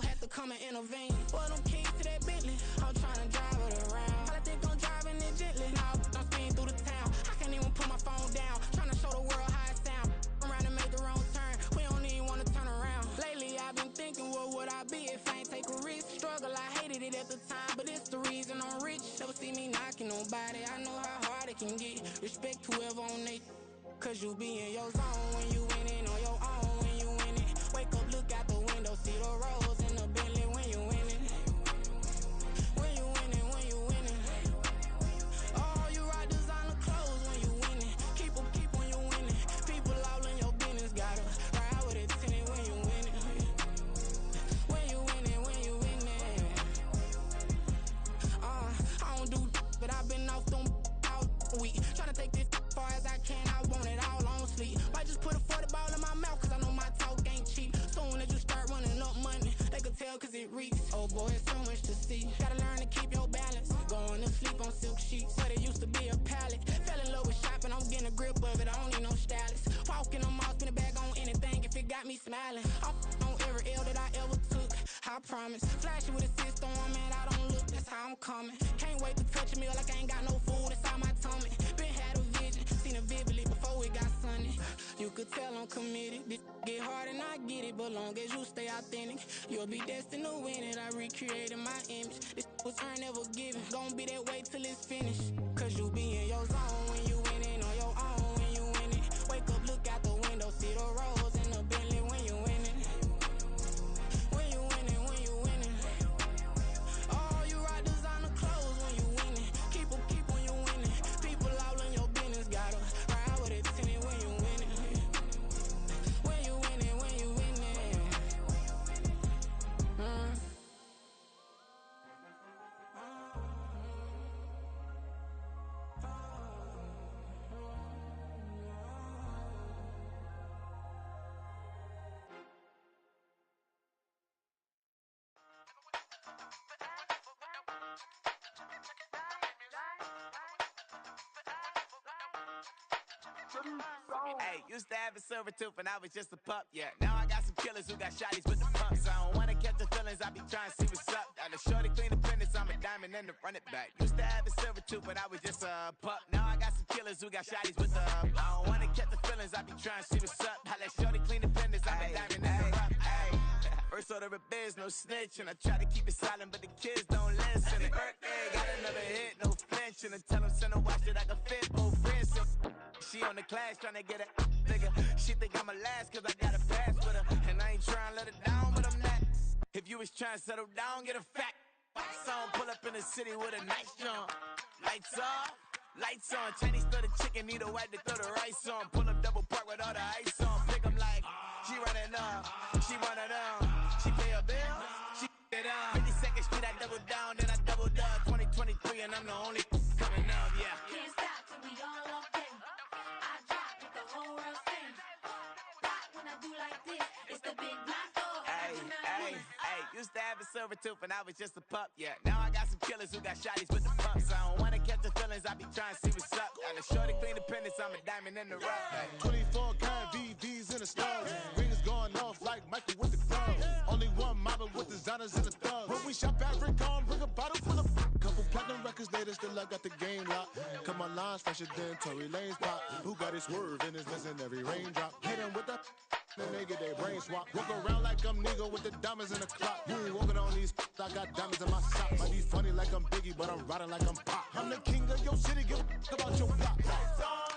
had to come and intervene. Boy, them keys to that Bentley, I'm tryna drive it around. I think I'm driving it gently, now I'm speeding through the town. I can't even put my phone down, tryna show the world how it sound. Around and make the wrong turn, we don't even wanna turn around. Lately I've been thinking, what would I be if I ain't take a risk? Struggle, I hated it at the time, but it's the reason I'm rich. Never see me knocking nobody, I know how hard it can get. Respect whoever on they, cause you be in your zone when you winning on your own when you winning. Wake up, look out the window, see the rose in the Bentley when you winning. When you winning, when you winning. Oh, you rock designer clothes when you winning. Keep when you winning. People all in your business, gotta ride with it tinted when you winning. When you winning, when you winning. I don't do but I've been off them all week. Tryna take this far as I can, I want it all on sleep. Might just put a 40 ball in my mouth, cause I know my talk ain't cheap. Soon as you start running up money, they could tell cause it reeks. Oh boy, it's so much to see. Gotta learn to keep your balance. Going to sleep on silk sheets, but it used to be a pallet. Fell in love with shopping, I'm getting a grip of it, I don't need no stylist. Walking them off, spin it back on anything if it got me smiling. I'm on every L that I ever took, I promise. Flashy with a system, man, I don't look, that's how I'm coming. Can't wait to touch a meal like I ain't got no food inside my tummy. Been had a vision, seen it vividly before it got sunny. You could tell I'm committed, this get hard and I get it, but long as you stay authentic, you'll be destined to win it. I recreated my image, this was earned, never given. Gonna be that way till it's finished. Cause you be in your zone when you winning on your own when you winning. Wake up, look out the window, see the rose in the Bentley when you winning. When you winning, when you winning. Oh, you rock designer clothes when you winning. Keep when you winning. People all in your business, gotta ride with it tinted when you winning. When you winning, when you winning. Hey, used to have a silver tooth and I was just a pup, yeah. Now I got some killers who got shotties with the pumps. I don't wanna catch the feelings, I be trying to see what's up. Got a shorty clean the fitness, I'm a diamond and to run it back. Used to have a silver tooth but I was just a pup. Now I got some killers who got shotties with the I don't wanna catch the feelings, I be trying to see what's up. I let shorty clean the fitness, I'm a diamond and to run it. First order of biz, no snitch, and I try to keep it silent, but the kids don't listen. And birthday, got another hit, no flinch, and I tell them send a watch that I can fit both wrists. She on the class tryna get a nigga. She think I'm a last cause I got a pass with her. And I ain't tryna let her down, but I'm not. If you was tryna settle down, get a fat song. Pull up in the city with a nice jump. Lights off, lights on. Chinese throw the chicken, need a wipe to throw the rice on. Pull up double park with all the ice on. Pick 'em like, she running up, she running down. She pay her bills, she it up. 52nd Street, I double down, then I doubled up. 2023 and I'm the only coming up, yeah. Can't stop till we all up there. I drop it, the whole world sing. Pop when I do like this, it's the big block door. Hey, used to have a silver tooth and I was just a pup, yeah. Now I got some killers who got shotties with the pumps. I don't wanna catch the feelings, I be trying to see what's up. Got a shorty clean the pendants, I'm a diamond in the rough. Hey. 24 karat VVs in the stars. Rings going off like Michael with the gloves. Only one model with designers in the thugs. When we shop at Rick on, bring a bottle full of couple platinum records later, still I got the game locked. Cut my lines fresher than Tory Lane's pop. Who got his swerve and is missing every raindrop. Hit him with the then they get their brain swap. Walk around like I'm nigga with the diamonds in the clock. You ain't walking on these, I got diamonds in my sock. Might be funny like I'm Biggie, but I'm riding like I'm Pop. I'm the king of your city, give a about your block. Lights on,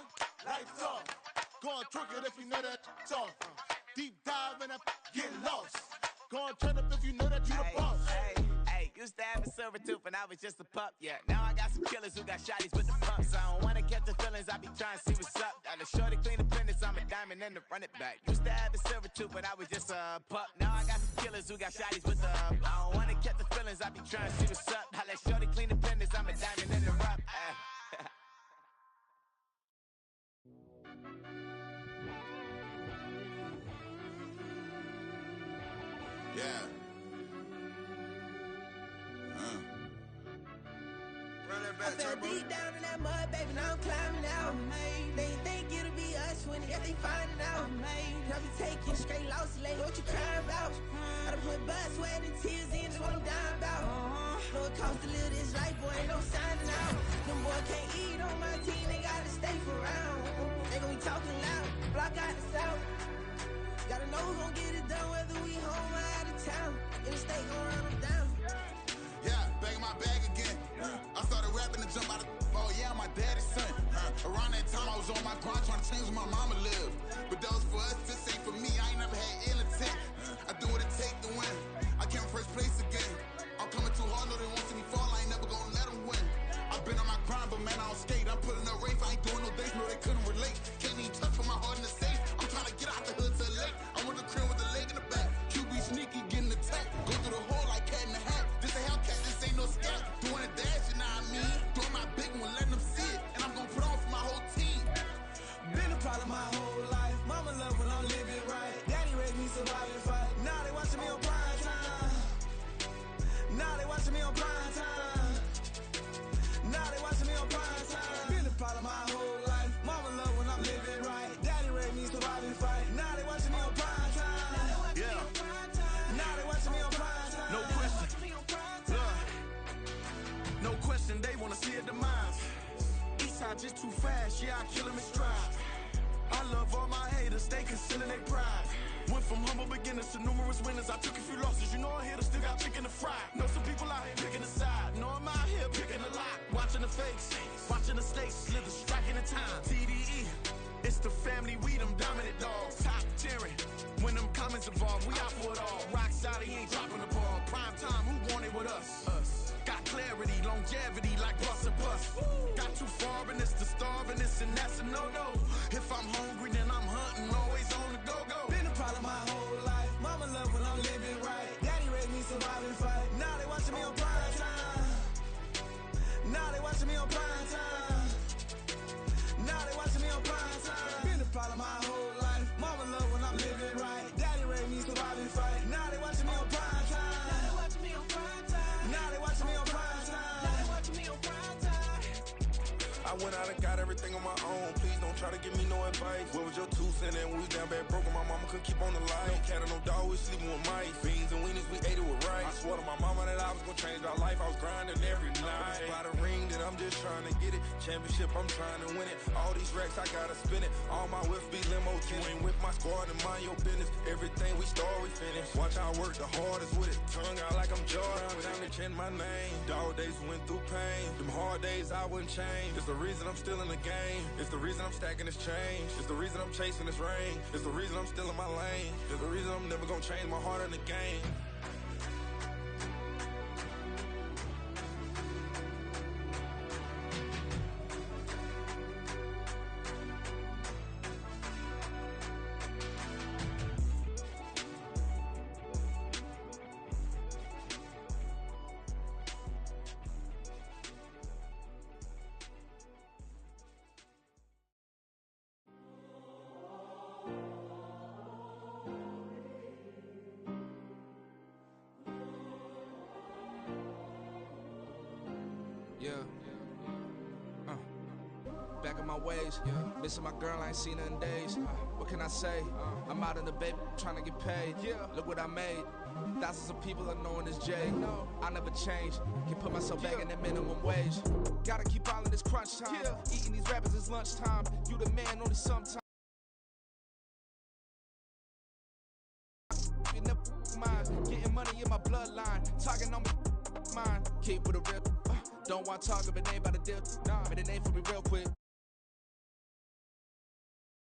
lights off. Go on, twerk it if you know that it's off. Deep dive and get lost. Go on, turn up if you know that you the boss. Hey, used to have a silver tooth and I was just a pup, yeah. Now I got some killers who got shotties with the pumps. I don't wanna catch the feelings, I be trying to see what's up. Got a shorty clean the pendants, I'm a diamond and to run it back. Used to have a silver tooth but I was just a pup. Now I got some killers who got shotties with the I don't wanna catch the feelings, I be trying to see what's up. I let shorty clean the pendants, I'm a diamond and to rough. Yeah. I fell deep down in that mud, baby, now I'm climbing out. They think it'll be us when they finding out. I be taking straight losses, like what you crying about? I done put blood, sweat, and tears in, that's what I'm dying about. Know it costs to live this life, boy, ain't no signing out. Them boy can't eat on my team, they gotta stay for round. They gon' be talking loud, block out the south. Gotta know who gon' get it done, whether we home or out of town. In the state, gon' run them down. Yeah, back in my bag again. I started rapping to jump out of oh yeah, my daddy's son. Around that time I was on my grind trying to change where my mama lived. But that was for us, this ain't for me. I ain't never had ill intent. I do what it take to win. I came first place again. I'm coming too hard, no they won't see me fall. I ain't never gonna let them win. I've been on my grind, but man I don't skate. I'm putting up race, I ain't doing no days, no they couldn't relate. Can't even touch for my heart in the safe. I'm trying to get out the hood to the lake. I want the crib with the leg in the back. QB sneaky, getting attacked. Go through the hole like cat in the hat. This a Hellcat, this ain't no scat. Doing a dash, you know what I mean? Doing my big one, letting them see it. And I'm gonna put on for my whole team. Been a problem my whole life. Mama love when I'm living right. Daddy raised me survive and fight. Now they watching me on prime time. Now they watching me on prime time. Now they watching me on prime time. Been a problem my whole life. Mama love when I'm living right. Daddy raised me survive and fight. Now they watching me on prime time. Yeah. Now they watching me on prime time. No question. No question, they wanna see a demise. Eastside just too fast, yeah, I kill them in stride. I love all my haters, they concealing their pride. Went from humble beginners to numerous winners. I took a few losses, you know a hitter still got chicken to fry. Know some people out here picking a side. Know watching the fakes, watching the stakes, slither, striking the time. TDE, it's the family, we them dominant dogs. Top tiering, when them comments involved, we out for it all. Rock solid, he ain't dropping the ball. Prime time, who want it with us? Us. Got clarity, longevity, like bus and bus. Got too far in this to starve in this, and that's a no-no. If I'm hungry, then I'm hunting, always on the go-go. Been a problem my whole life. Mama love when I'm living right. Daddy raised me survive and fight. Now they watching me on prime time. Now they watching me on prime time. Now they watching me on prime time. Been a problem my whole life. Mama love when I'm living right. Daddy raised me survive and fight. Now they watching me on prime time. Now they watching me on prime time. Now they watching me on prime time. Now they watching me on prime time. I went out and got everything on my own. Please don't try to give me no advice. What was your 2 cents? And we was down bad broke, and my mama couldn't keep on the light. No cat or no dog, we sleeping with mice. Beans and weenies, we ate it with rice. I swore to my mama that I was gonna change our life. I was grinding every night. By the ring, that I'm just trying to get it. Championship, I'm trying to win it. All these racks, I gotta spin it. All my whips be limo. You ain't with my squad and mind your business. Everything we start, we finish. Watch I work the hardest with it. Tongue out like I'm Jordan. Down to change my name. Dog days went through pain. Them hard days I wouldn't change. It's the reason I'm still in the game. It's the reason I'm stacking this change. It's the reason I'm chasing this ring. It's the reason I'm still in my lane. It's the reason I'm never gonna change my heart in the game. Back in my ways, missing my girl, I ain't seen her in days. What can I say? I'm out in the baby, trying to get paid. Look what I made. Thousands of people are knowing this Jay. I never change. Can put myself back in that minimum wage. Gotta keep all in this crunch time. Eating these rappers is lunchtime. You the man, only sometimes. You never mind. Getting money in my bloodline. Talking on me, mine. Keep with a real. Don't want to talk if it ain't about a deal. But it ain't for me real quick.